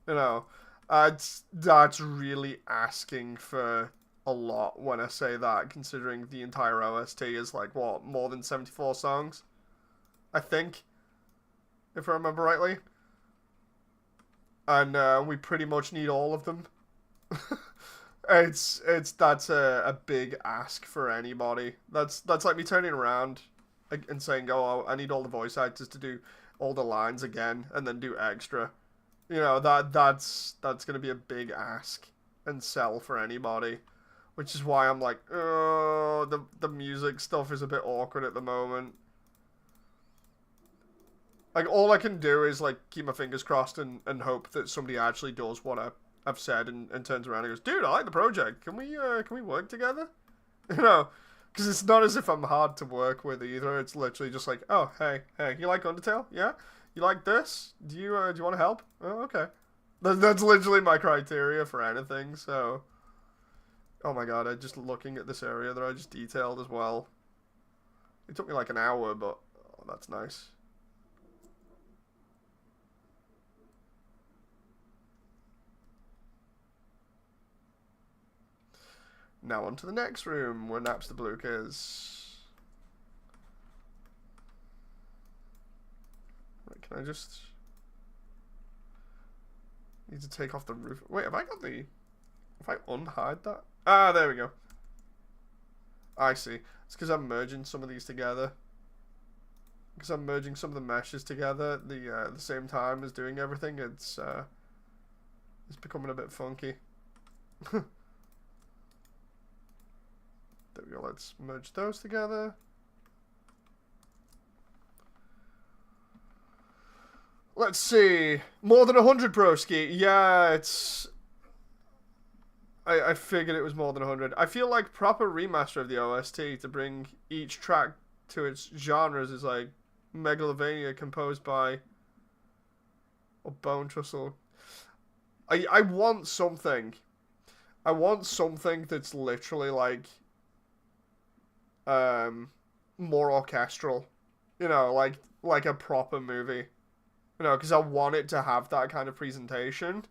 You know, that's really asking for a lot when I say that, considering the entire OST is like, what, more than 74 songs? I think, if I remember rightly. And we pretty much need all of them. That's a big ask for anybody. That's like me turning around and saying, oh, I need all the voice actors to do all the lines again and then do extra. You know, that's gonna be a big ask and sell for anybody. Which is why I'm like, oh, the music stuff is a bit awkward at the moment. Like, all I can do is, like, keep my fingers crossed and hope that somebody actually does what I've said and turns around and goes, dude, I like the project. Can we work together? You know, because it's not as if I'm hard to work with either. It's literally just like, oh, hey, you like Undertale? Yeah? You like this? Do you want to help? Oh, okay. That's literally my criteria for anything, so... Oh my god, I'm just looking at this area that I just detailed as well. It took me like an hour, but oh, that's nice. Now on to the next room where Naps the Blook is. Wait, can I just... Need to take off the roof. Wait, have I got the... If I unhide that? Ah, there we go. I see. It's because I'm merging some of these together. Because I'm merging some of the meshes together at the same time as doing everything. It's becoming a bit funky. There we go. Let's merge those together. Let's see. More than 100 broski. Yeah, it's... I figured it was more than 100. I feel like proper remaster of the OST to bring each track to its genres is like Megalovania composed by or Bone Trussell. I want something. I want something that's literally like more orchestral. You know, like a proper movie. You know, because I want it to have that kind of presentation.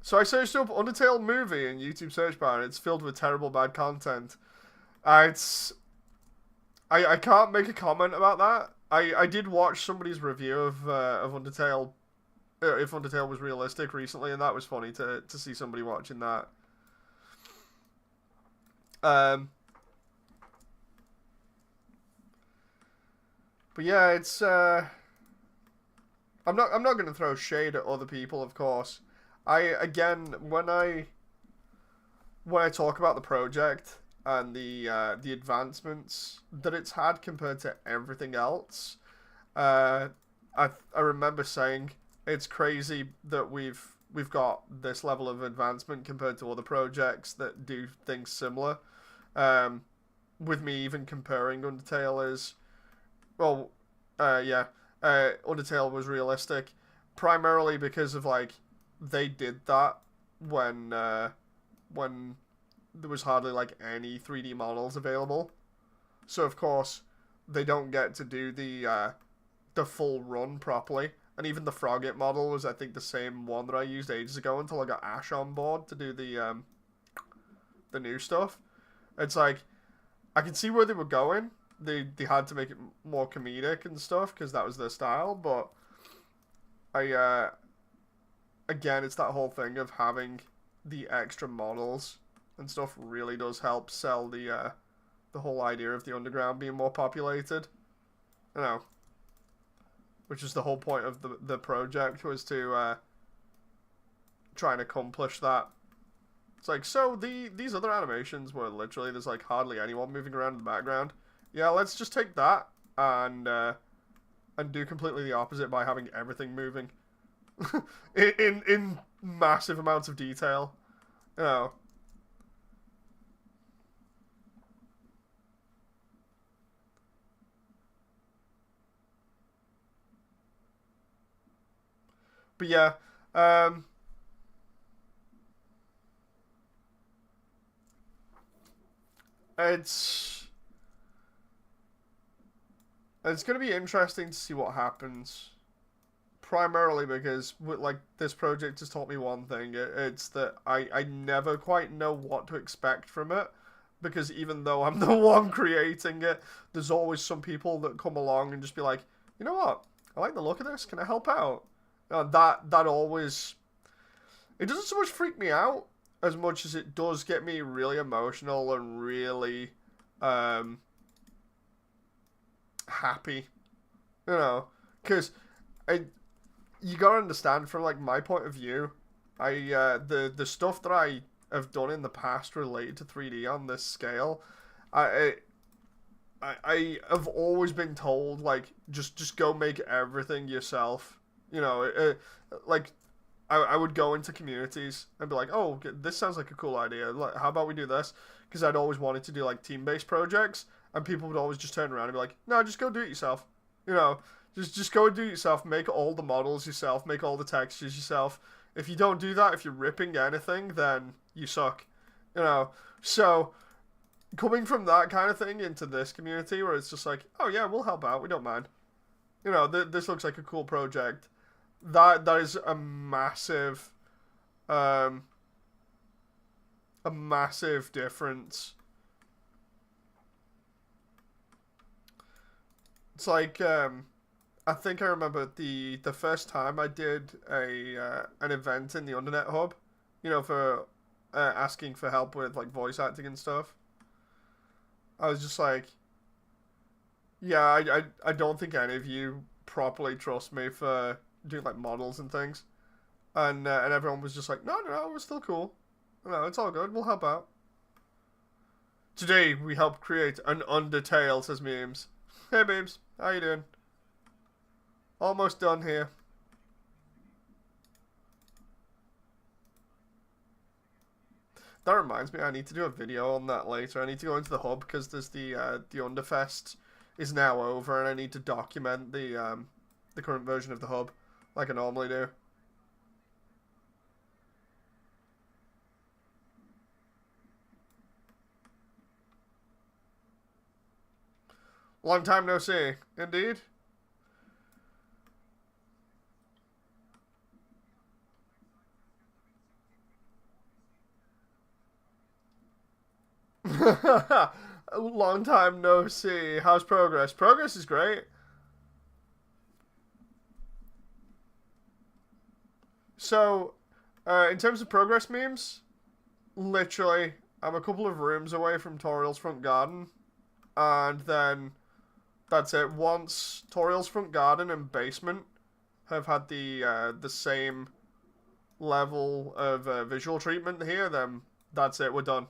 So I searched up Undertale movie in YouTube search bar, and it's filled with terrible bad content. I can't make a comment about that. I did watch somebody's review of Undertale, if Undertale was realistic recently, and that was funny to see somebody watching that. But yeah, it's I'm not gonna throw shade at other people, of course. Again, when I talk about the project and the advancements that it's had compared to everything else, I remember saying it's crazy that we've got this level of advancement compared to other projects that do things similar. With me even comparing Undertale as well, Undertale was realistic primarily because of like they did that when there was hardly like any 3D models available. So of course they don't get to do the full run properly. And even the Frogget model was, I think, the same one that I used ages ago until I got Ash on board to do the new stuff. It's like I can see where they were going. They had to make it more comedic and stuff because that was their style. But again, it's that whole thing of having the extra models and stuff really does help sell the whole idea of the underground being more populated. You know. which was the whole point of the project, was to try and accomplish that. It's like, so these other animations were literally, there's like hardly anyone moving around in the background. Yeah, let's just take that and do completely the opposite by having everything moving in massive amounts of detail. You know. But yeah, it's gonna be interesting to see what happens. Primarily because like this project has taught me one thing. It's that I never quite know what to expect from it, because even though I'm the one creating it, there's always some people that come along and just be like, you know what, I like the look of this. Can I help out? That always, it doesn't so much freak me out as much as it does get me really emotional and really happy, you know, because you gotta understand, from like my point of view, the stuff that I have done in the past related to 3D on this scale, I have always been told, like, just go make everything yourself. You know, like, I would go into communities and be like, oh, this sounds like a cool idea. Like, how about we do this? Because I'd always wanted to do like team-based projects, and people would always just turn around and be like, no, just go do it yourself. You know, just go and do it yourself. Make all the models yourself. Make all the textures yourself. If you don't do that, if you're ripping anything, then you suck. You know, so coming from that kind of thing into this community where it's just like, oh yeah, we'll help out. We don't mind. You know, this looks like a cool project. That is um, a massive difference. It's like, I think I remember the first time I did an event in the Undernet Hub, you know, for asking for help with like voice acting and stuff. I was just like, yeah, I don't think any of you properly trust me for doing like models and things, and everyone was just like, no, we're still cool. No, it's all good. We'll help out. Today we help create an Undertale, says Memes. Hey, Memes, how you doing? Almost done here. That reminds me, I need to do a video on that later. I need to go into the hub because there's the Underfest is now over, and I need to document the current version of the hub like I normally do. Long time no see, indeed. Long time no see. How's progress? Progress is great. So, in terms of progress memes, literally, I'm a couple of rooms away from Toriels front garden, and then that's it. Once Toriels front garden and basement have had the same level of visual treatment here, then that's it. We're done.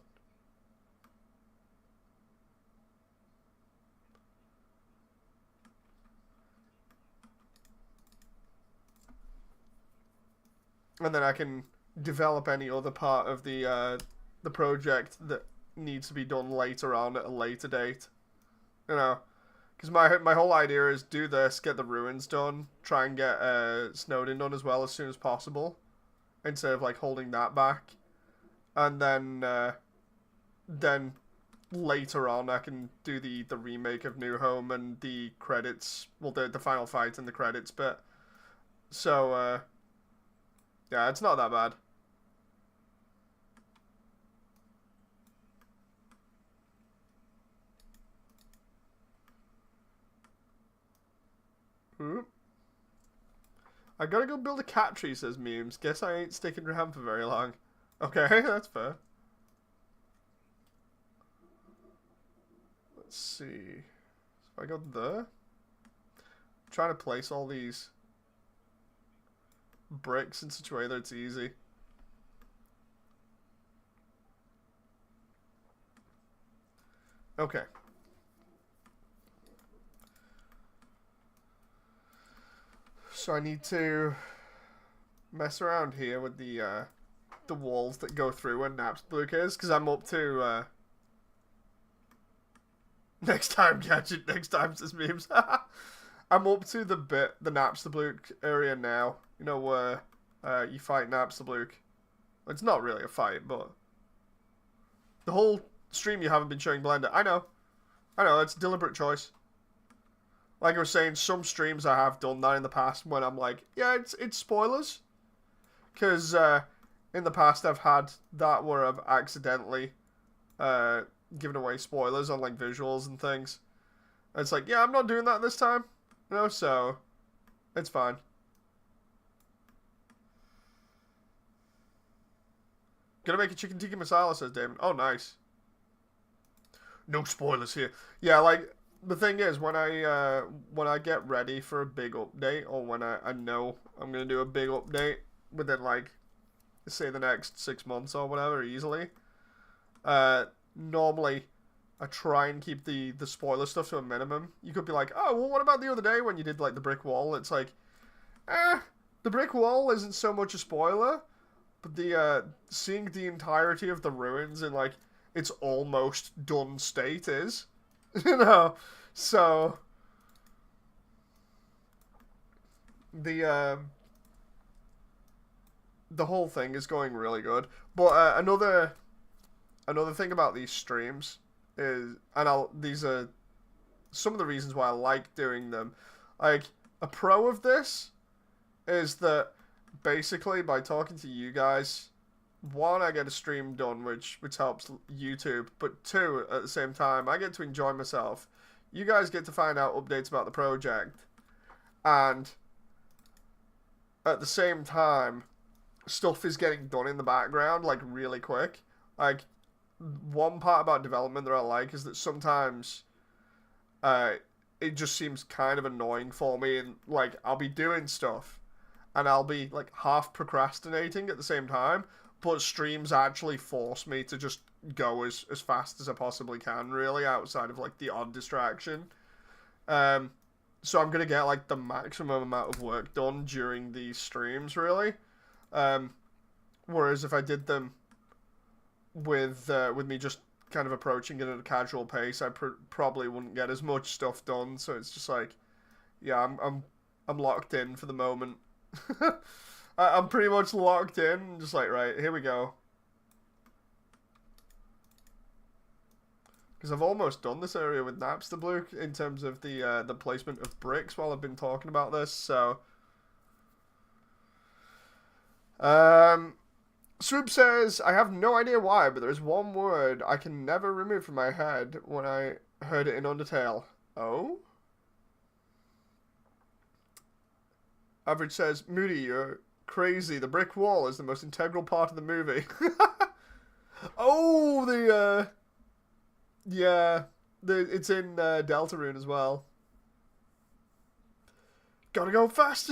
And then I can develop any other part of the project that needs to be done later on at a later date. You know, because my whole idea is do this, get the ruins done, try and get Snowden done as well as soon as possible, instead of like holding that back, and then later on I can do the remake of New Home and the credits, well the final fight and the credits bit. So yeah, it's not that bad. Ooh. I gotta go build a cat tree, says Memes. Guess I ain't sticking around for very long. Okay, that's fair. Let's see. So I go there. trying to place all these bricks in such a way that it's easy. Okay. So I need to mess around here with the walls that go through where Napstablook is, because I'm up to next time gadget, next time says memes. I'm up to the Napstablook area now. You know where you fight Napstablook. It's not really a fight, but the whole stream you haven't been showing Blender. I know, it's a deliberate choice. Like I was saying, some streams I have done that in the past when I'm like, yeah, it's spoilers. Because in the past I've had that where I've accidentally given away spoilers on like visuals and things. And it's like, yeah, I'm not doing that this time. You know, so it's fine. Gonna make a chicken tikka masala, says Damon. Oh, nice. No spoilers here. Yeah, like, the thing is, when I get ready for a big update, or when I know I'm gonna do a big update within, like, say the next 6 months or whatever, easily, normally I try and keep the spoiler stuff to a minimum. You could be like, oh, well, what about the other day when you did, like, the brick wall? It's like, the brick wall isn't so much a spoiler, but the, seeing the entirety of the ruins in, like, its almost done state is. You know, so the whole thing is going really good. But another thing about these streams is, and these are some of the reasons why I like doing them. Like, a pro of this is that basically by talking to you guys, one, I get a stream done, which helps YouTube, but two, at the same time, I get to enjoy myself. You guys get to find out updates about the project, and at the same time, stuff is getting done in the background, like, really quick. Like, one part about development that I like is that sometimes it just seems kind of annoying for me, and, like, I'll be doing stuff, and I'll be, like, half procrastinating at the same time, but streams actually force me to just go as fast as I possibly can, really, outside of, like, the odd distraction. So I'm gonna get, like, the maximum amount of work done during these streams, really. Whereas if I did them with me just kind of approaching it at a casual pace, I probably wouldn't get as much stuff done. So it's just like, yeah, I'm locked in for the moment. I'm pretty much locked in, just like, right, here we go. Because I've almost done this area with Napstablook in terms of the placement of bricks while I've been talking about this, so. Swoop says, I have no idea why, but there's one word I can never remove from my head when I heard it in Undertale. Oh? Average says, Moody, you're crazy. The brick wall is the most integral part of the movie. Oh, yeah, it's in Deltarune as well. Gotta go fast.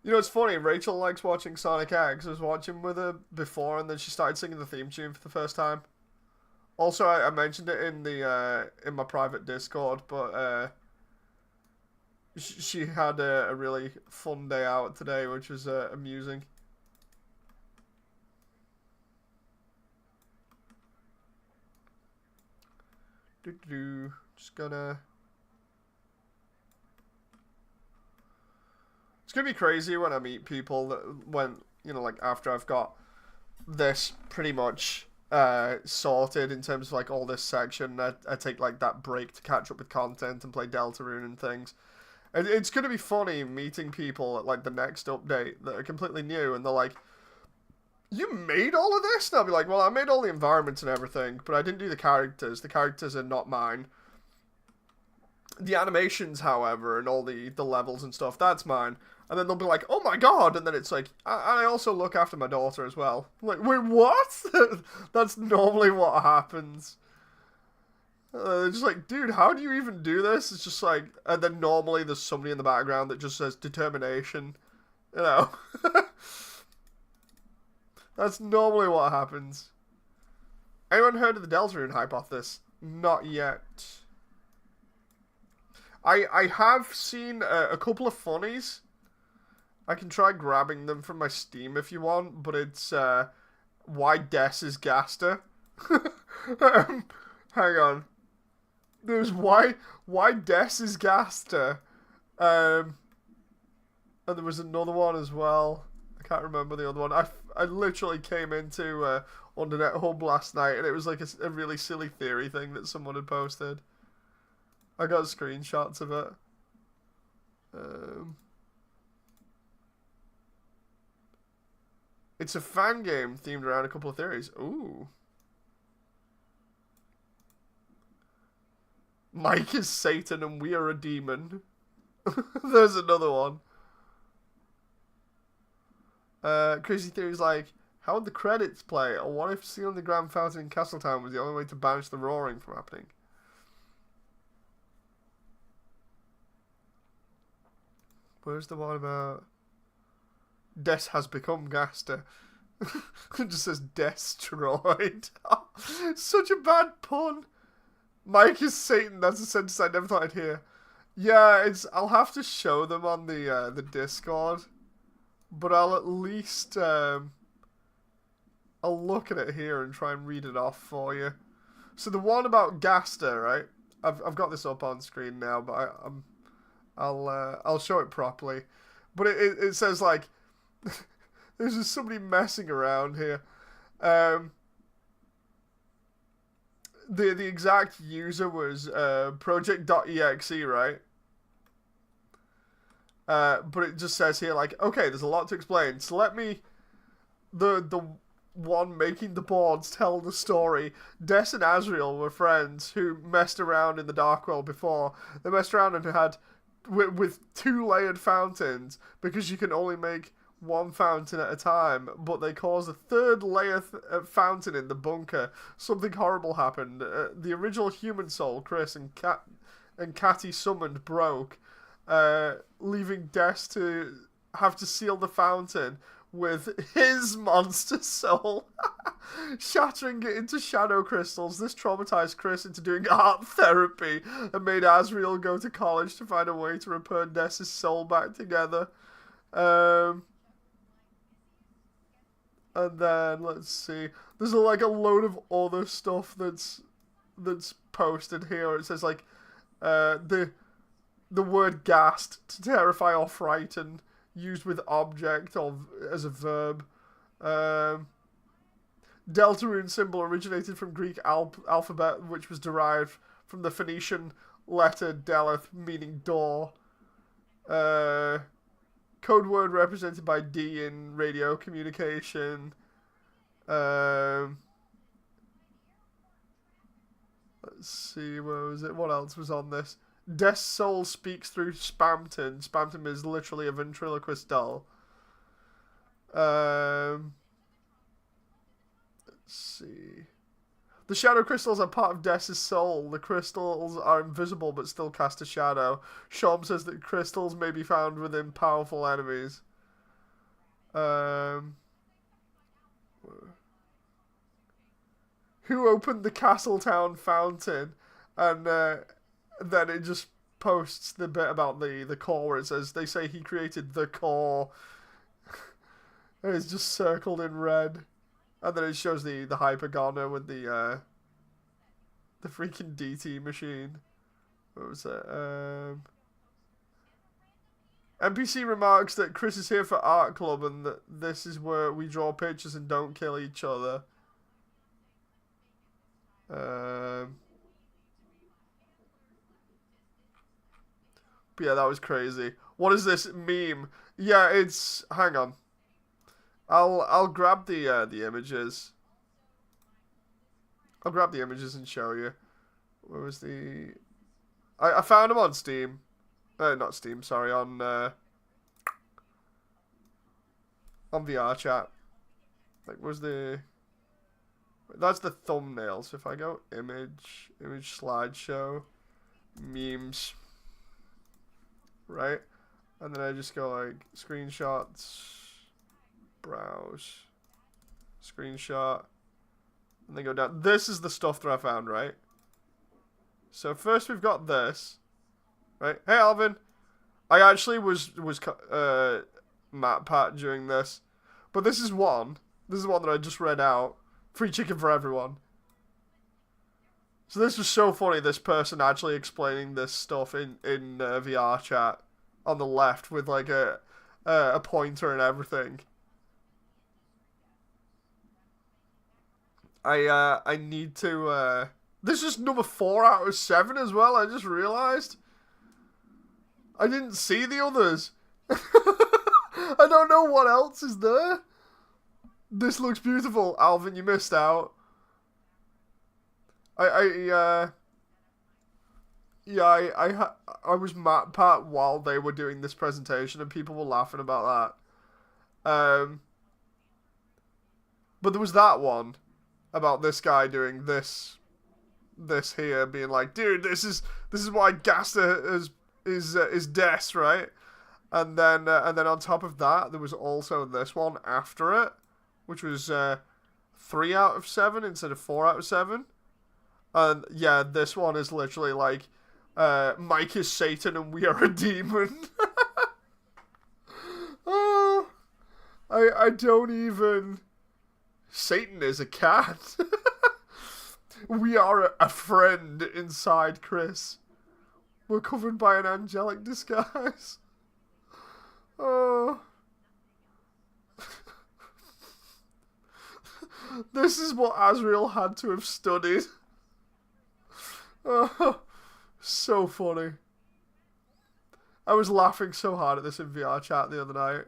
You know, it's funny, Rachel likes watching Sonic X. I was watching with her before, and then she started singing the theme tune for the first time. Also, I mentioned it in my private Discord, but she had a really fun day out today, which was amusing. Just gonna. It's gonna be crazy when I meet people that like after I've got this pretty much sorted in terms of like all this section. I take like that break to catch up with content and play Deltarune and things. And it's gonna be funny meeting people at like the next update that are completely new, and they're like, you made all of this? And I'll be like, well, I made all the environments and everything, but I didn't do the characters. The characters are not mine. The animations, however, and all the levels and stuff, that's mine. And then they'll be like, oh my god! And then it's like, I also look after my daughter as well. I'm like, wait, what? That's normally what happens. Just like, dude, how do you even do this? It's just like, and then normally there's somebody in the background that just says determination. You know, that's normally what happens. Anyone heard of the Deltarune hypothesis? Not yet. I have seen a couple of funnies. I can try grabbing them from my Steam if you want, but it's why Des is Gaster. Hang on. There's why Des is Gaster. And there was another one as well. I can't remember the other one. I literally came into Undernet Hub last night, and it was like a really silly theory thing that someone had posted. I got screenshots of it. It's a fan game themed around a couple of theories. Ooh. Mike is Satan and we are a demon. There's another one. Crazy theories like, how would the credits play? Or what if sealing the Grand Fountain in Castletown was the only way to banish the roaring from happening? Where's the one about Des has become Gaster? It just says destroyed. Such a bad pun. Mike is Satan. That's a sentence I never thought I'd hear. Yeah, I'll have to show them on the Discord, but I'll at least I'll look at it here and try and read it off for you. So the one about Gaster, right? I've got this up on screen now, but I'll show it properly. But it says like there's just somebody messing around here. The exact user was project.exe, right? But it just says here like, okay, there's a lot to explain. So let me the one making the boards tell the story. Des and Asriel were friends who messed around in the Dark World before. They messed around and had with 2 layered fountains because you can only make one fountain at a time, but they caused a 3rd layer fountain in the bunker. Something horrible happened. The original human soul, Chris, and Catty summoned broke, leaving Des to have to seal the fountain with his monster soul, shattering it into shadow crystals. This traumatized Chris into doing art therapy and made Asriel go to college to find a way to repair Des' soul back together. And then let's see. There's like a load of other stuff that's posted here. It says like the word "ghast" to terrify or frighten, used with object or as a verb. Deltarune symbol originated from Greek alphabet, which was derived from the Phoenician letter Deleth, meaning door. Code word represented by D in radio communication. Let's see, where was it? What else was on this? Des' soul speaks through Spamton. Spamton is literally a ventriloquist doll. Let's see. The shadow crystals are part of Des' soul. The crystals are invisible but still cast a shadow. Shom says that crystals may be found within powerful enemies. Who opened the Castletown fountain? And then it just posts the bit about the core where it says, they say he created the core. And it's just circled in red. And then it shows the Hypergoner with the freaking DT machine. What was it? NPC remarks that Chris is here for art club and that this is where we draw pictures and don't kill each other. But yeah, that was crazy. What is this meme? Yeah, it's... Hang on. I'll grab the images. I'll grab the images and show you. Where was the... I found them on Steam. Not Steam, sorry, on VR chat. Like, where's the... That's the thumbnail. So if I go image slideshow, memes, right? And then I just go like screenshots, browse, screenshot, and then go down. This is the stuff that I found, right? So first we've got this, right? Hey Alvin, I actually was Matt Pat during this, but this is one. This is one that I just read out. Free chicken for everyone. So this was so funny. This person actually explaining this stuff in VR chat on the left with like a pointer and everything. I need to. This is number 4 out of 7 as well. I just realized. I didn't see the others. I don't know what else is there. This looks beautiful, Alvin. You missed out. I was Matt Pat while they were doing this presentation, and people were laughing about that. But there was that one about this guy doing this here, being like, dude, this is why Gaster is death, right? And then on top of that, there was also this one after it, which was 3 out of 7 instead of 4 out of 7. And yeah, this one is literally like, Mike is Satan and we are a demon. Oh, I don't even. Satan is a cat. We are a friend inside Chris. We're covered by an angelic disguise. Oh. This is what Azrael had to have studied. Oh, so funny. I was laughing so hard at this in VR chat the other night.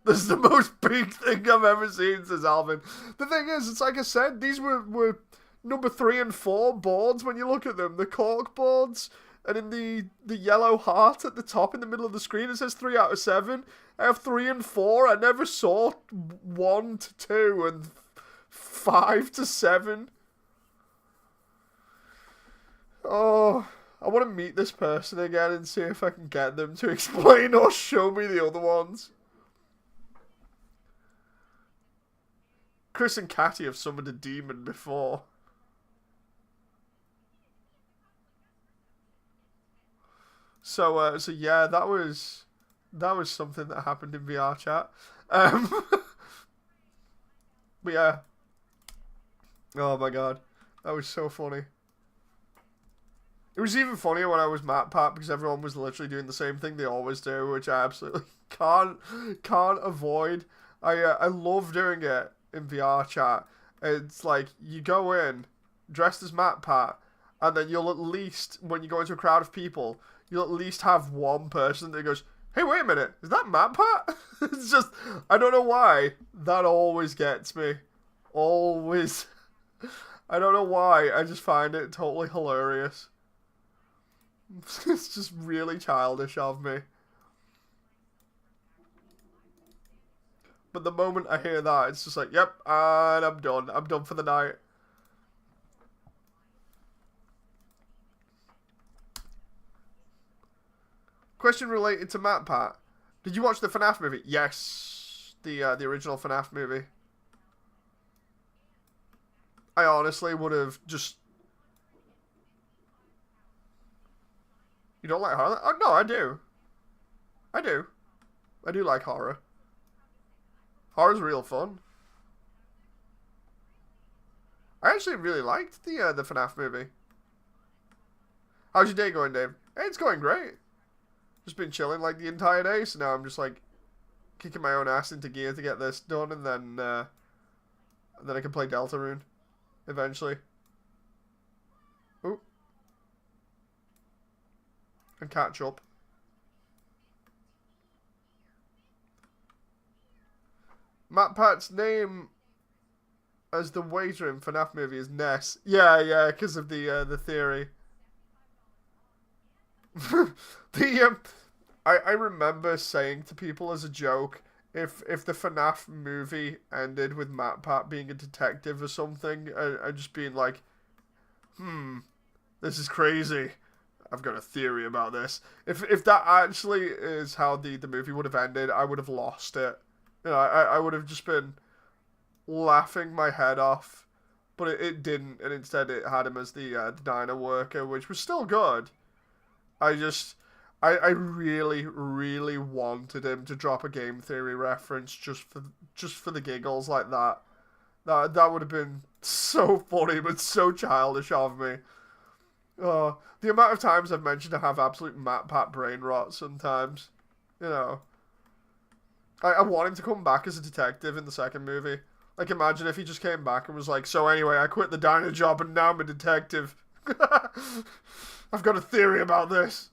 This is the most big thing I've ever seen, says Alvin. The thing is, it's like I said, these were number 3 and 4 boards when you look at them. The cork boards, and in the yellow heart at the top in the middle of the screen, it says 3 out of 7. I have 3 and 4. I never saw 1 to 2 and 5 to 7. Oh, I want to meet this person again and see if I can get them to explain or show me the other ones. Chris and Catty have summoned a demon before. So yeah, that was something that happened in VR chat. But yeah. Oh my god, that was so funny. It was even funnier when I was Matt Pat because everyone was literally doing the same thing they always do, which I absolutely can't avoid. I love doing it in VR chat. It's like you go in dressed as Matt Pat, and then you'll at least, when you go into a crowd of people, you'll at least have one person that goes, "Hey, wait a minute, is that Matt Pat?" It's just, I don't know why, that always gets me. Always. I don't know why, I just find it totally hilarious. It's just really childish of me. But the moment I hear that, it's just like, yep, and I'm done. I'm done for the night. Question related to Matt Pat. Did you watch the FNAF movie? Yes. The original FNAF movie. I honestly would have just... You don't like horror? Oh, no, I do. I do. I do like horror. Horror's real fun. I actually really liked the FNAF movie. How's your day going, Dave? Hey, it's going great. Just been chilling like the entire day, so now I'm just like kicking my own ass into gear to get this done, and then I can play Deltarune eventually. Ooh. And catch up. Matt Pat's name as the waiter in FNAF movie is Ness. Yeah, because of the theory. I remember saying to people as a joke if the FNAF movie ended with MatPat being a detective or something, and just being like, this is crazy. I've got a theory about this. If that actually is how the movie would have ended, I would have lost it. You know, I would have just been laughing my head off. But it didn't, and instead it had him as the diner worker, which was still good. I really, really wanted him to drop a game theory reference just for the giggles like that. That would have been so funny, but so childish of me. The amount of times I've mentioned I have absolute MatPat brain rot sometimes. You know. I want him to come back as a detective in the second movie. Like, imagine if he just came back and was like, so anyway, I quit the diner job and now I'm a detective. I've got a theory about this.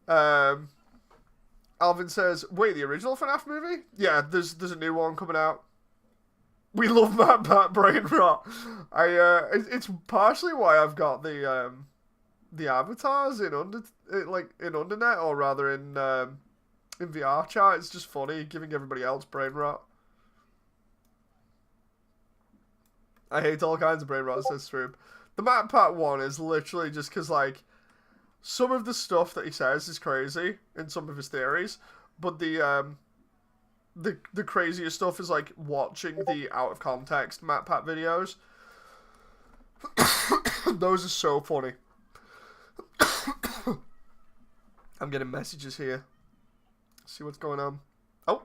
Alvin says, wait, the original FNAF movie? Yeah, there's a new one coming out. We love MatPat brain rot. It's partially why I've got the avatars in Undernet, or rather in VR chat. It's just funny giving everybody else brain rot. I hate all kinds of brain rot, says Stroop. The MatPat one is literally just because, like, some of the stuff that he says is crazy in some of his theories, but the craziest stuff is like watching the out of context MatPat videos. Those are so funny. I'm getting messages here. See what's going on. Oh.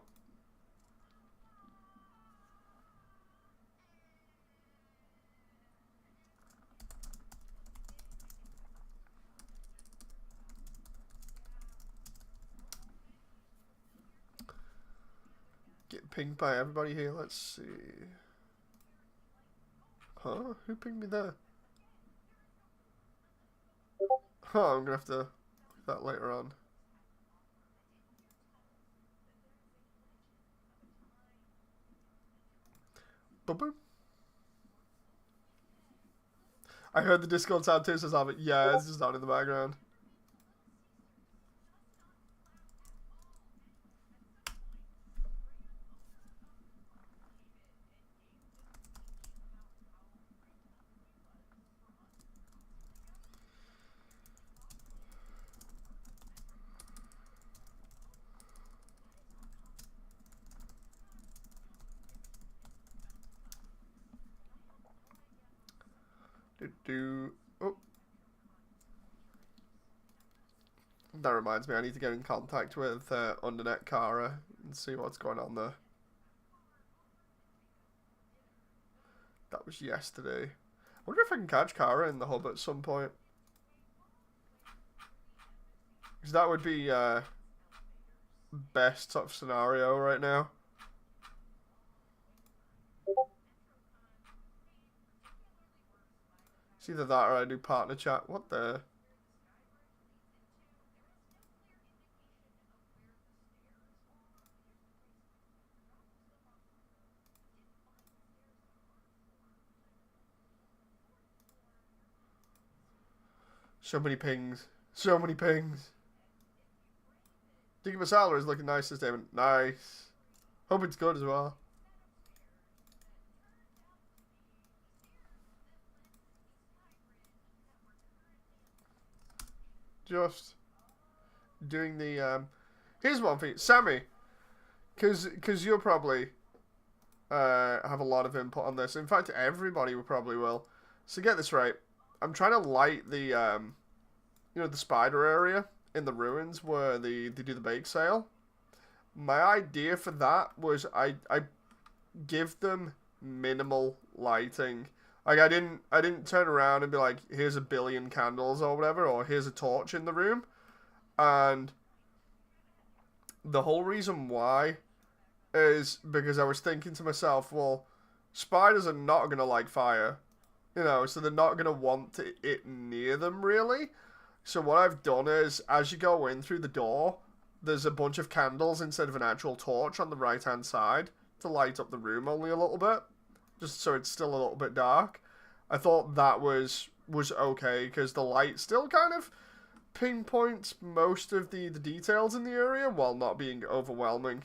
Get pinged by everybody here. Let's see. Huh? Who pinged me there? Huh, I'm gonna have to look at that later on. Boom. I heard the Discord sound too, says Albert. Yeah, it's just on in the background. Oh. That reminds me, I need to get in contact with Undernet Kara and see what's going on there. That was yesterday. I wonder if I can catch Kara in the hub at some point. Because that would be best sort of scenario right now. It's either that or I do partner chat. What the? So many pings. So many pings. Diggy Masala is looking nice this day. Nice. Hope it's good as well. Just doing the here's one for you, Sammy, because you'll probably have a lot of input on this. In fact, everybody probably will. So get this right. I'm trying to light the the spider area in the ruins where they do the bake sale. My idea for that was I give them minimal lighting. Like, I didn't turn around and be like, here's a billion candles or whatever, or here's a torch in the room. And the whole reason why is because I was thinking to myself, well, spiders are not going to like fire, so they're not going to want it near them, really. So what I've done is, as you go in through the door, there's a bunch of candles instead of an actual torch on the right-hand side to light up the room only a little bit, just so it's still a little bit dark. I thought that was okay, because the light still kind of pinpoints most of the details in the area while not being overwhelming.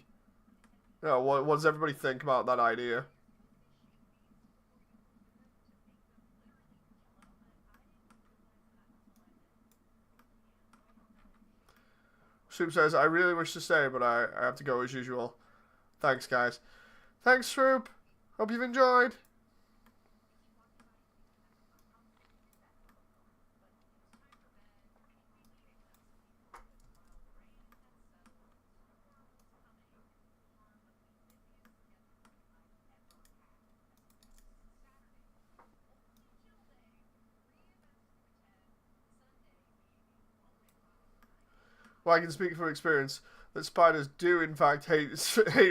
You know, what does everybody think about that idea? Swoop says, I really wish to stay, but I have to go as usual. Thanks, guys. Thanks, Swoop. Hope you've enjoyed. Well, I can speak from experience that spiders do, in fact, hate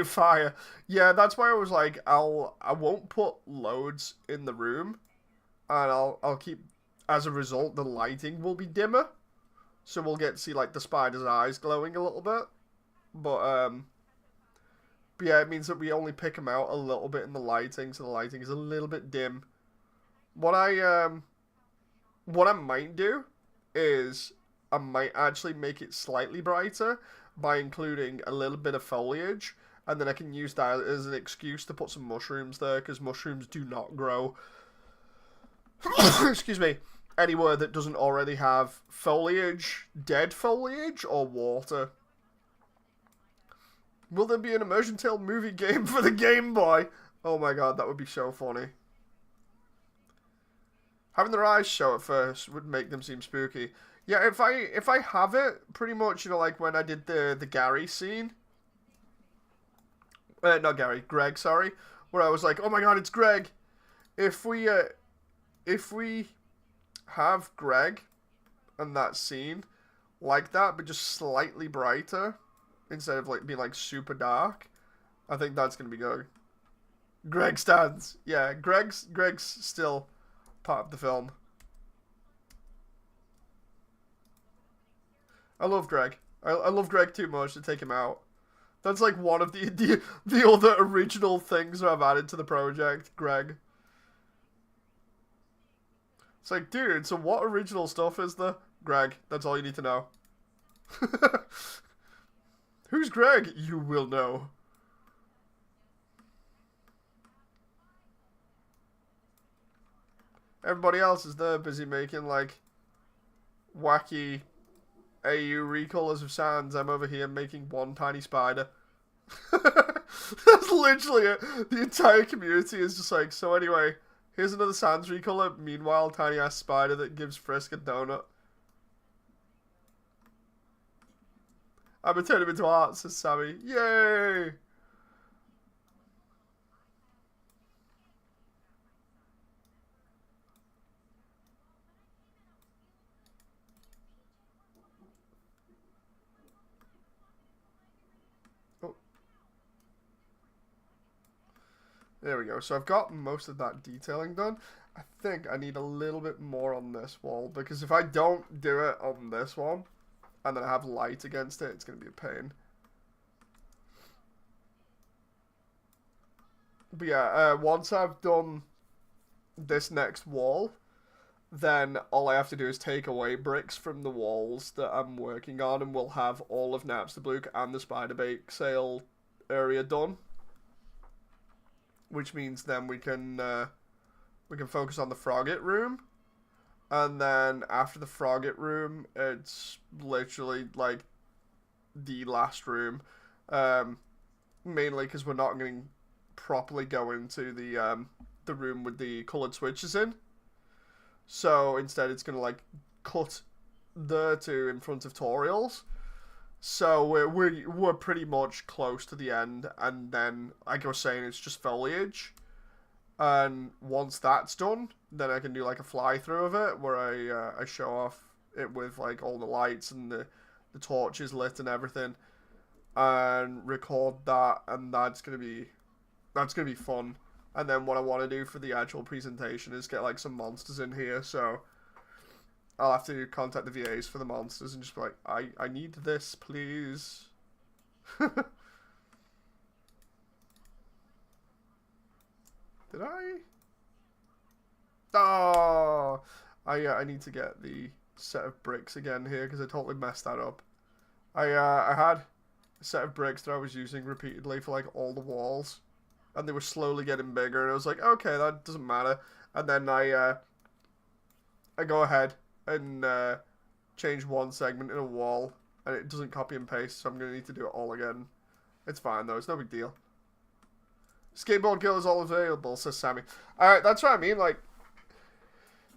fire. Yeah, that's why I was like, I won't put loads in the room, and I'll keep. As a result, the lighting will be dimmer, so we'll get to see like the spider's eyes glowing a little bit. But yeah, it means that we only pick them out a little bit in the lighting, so the lighting is a little bit dim. What I might do is I might actually make it slightly brighter by including a little bit of foliage, and then I can use that as an excuse to put some mushrooms there, because mushrooms do not grow, excuse me, anywhere that doesn't already have foliage, dead foliage, or water. Will there be an Immersiontale movie game for the Game Boy? Oh my god, that would be so funny. Having their eyes show at first would make them seem spooky. Yeah, if I have it, pretty much, you know, like when I did the Gary scene. Not Gary, Greg, sorry. Where I was like, oh my god, it's Greg. If we have Greg and that scene like that, but just slightly brighter, instead of like being like super dark, I think that's gonna be good. Greg stands. Yeah, Greg's still part of the film. I love Greg. I love Greg too much to take him out. That's like one of the other original things that I've added to the project, Greg. It's like, dude, so what original stuff is there? Greg, that's all you need to know. Who's Greg? You will know. Everybody else is there busy making, like, wacky AU recolors of sands. I'm over here making one tiny spider. That's literally it. The entire community is just like, so anyway, here's another sands recolor. Meanwhile, tiny ass spider that gives Frisk a donut. I'm gonna turn him into art, says Sammy. Yay! There we go. So I've got most of that detailing done. I think I need a little bit more on this wall, because if I don't do it on this one, and then I have light against it, it's going to be a pain. But yeah, once I've done this next wall, then all I have to do is take away bricks from the walls that I'm working on, and we'll have all of Napsterbluke and the Spider Bake Sale area done. Which means then we can focus on the Frogget room, and then after the Frogget room, it's literally like the last room, mainly because we're not going to properly go into the room with the colored switches in. So instead, it's going to like cut there to in front of Toriels. So we're pretty much close to the end, and then like I was saying, it's just foliage. And once that's done, then I can do like a fly through of it where I show off it with like all the lights and the torches lit and everything, and record that, and that's gonna be fun. And then what I want to do for the actual presentation is get like some monsters in here, so I'll have to contact the VAs for the monsters and just be like, I need this, please. Did I? Oh, I need to get the set of bricks again here because I totally messed that up. I had a set of bricks that I was using repeatedly for like all the walls, and they were slowly getting bigger, and I was like, okay, that doesn't matter. And then I go ahead and change one segment in a wall, and it doesn't copy and paste, so I'm gonna need to do it all again. It's fine though, it's no big deal. Skateboard Girl is all available, says Sammy. Alright, that's what I mean, like,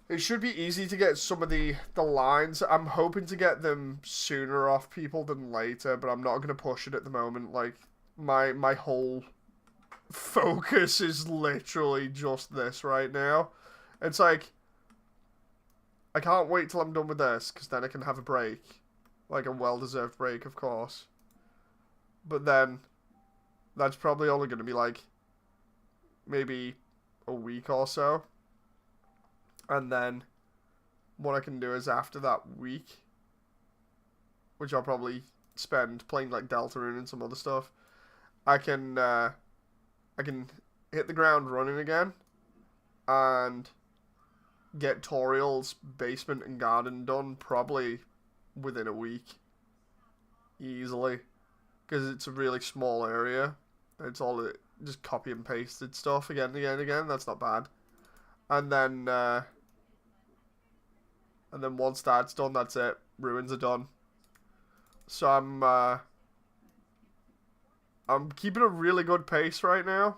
it should be easy to get some of the lines. I'm hoping to get them sooner off people than later, but I'm not going to push it at the moment. Like, my whole focus is literally just this right now. It's like, I can't wait till I'm done with this, because then I can have a break. Like, a well-deserved break, of course. But then, that's probably only going to be like, maybe a week or so. And then what I can do is after that week, which I'll probably spend playing like Deltarune and some other stuff, I can hit the ground running again and get Toriels basement and garden done probably within a week. Easily. Because it's a really small area. It's all just copy and pasted stuff again and again and again. That's not bad. And then once that's done, that's it. Ruins are done. So I'm keeping a really good pace right now.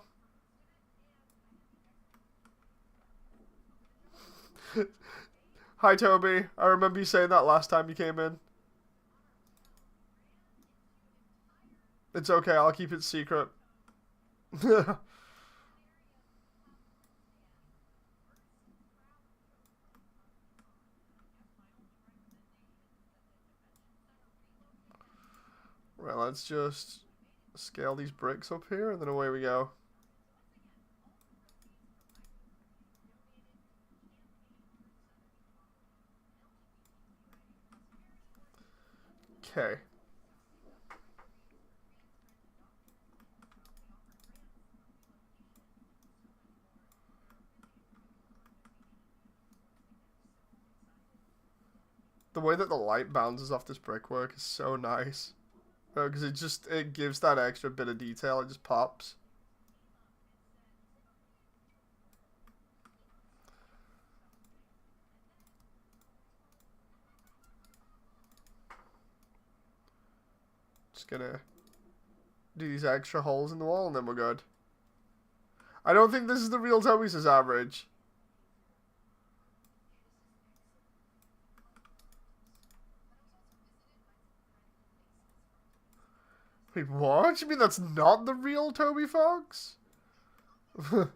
Hi, Toby. I remember you saying that last time you came in. It's okay. I'll keep it secret. Right, let's just scale these bricks up here, and then away we go. Okay. The way that the light bounces off this brickwork is so nice. Because it gives that extra bit of detail. It just pops. Just gonna do these extra holes in the wall and then we're good. I don't think this is the real Toby, says Average. Wait, what? You mean that's not the real Toby Fox? It's Mr.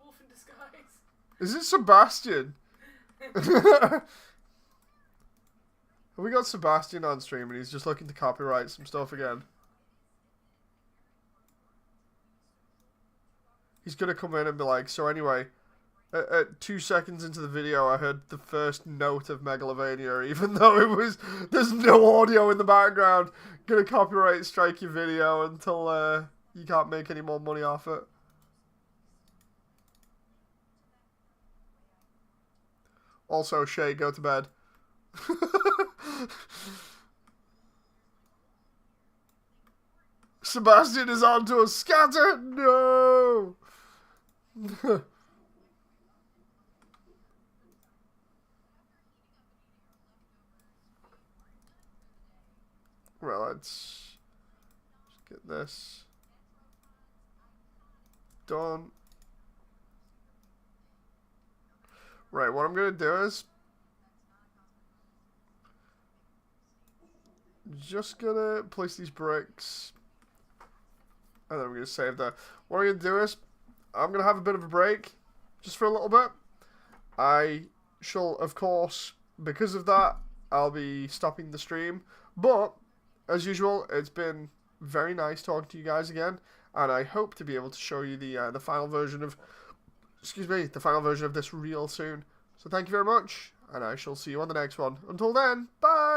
Wolf in disguise. Is it Sebastian? Have we got Sebastian on stream and he's just looking to copyright some stuff again? He's gonna come in and be like, so anyway, at 2 seconds into the video I heard the first note of Megalovania, even though there's no audio in the background. Gonna copyright strike your video until you can't make any more money off it. Also, Shay, go to bed. Sebastian is onto a scatter! No! Well, let's just get this done. Right, what I'm going to do is just going to place these bricks and then we're going to save that. What I'm going to do is I'm going to have a bit of a break just for a little bit. I shall, of course, because of that, I'll be stopping the stream. But, as usual, it's been very nice talking to you guys again. And I hope to be able to show you the final version of, the final version of this real soon. So thank you very much, and I shall see you on the next one. Until then, bye!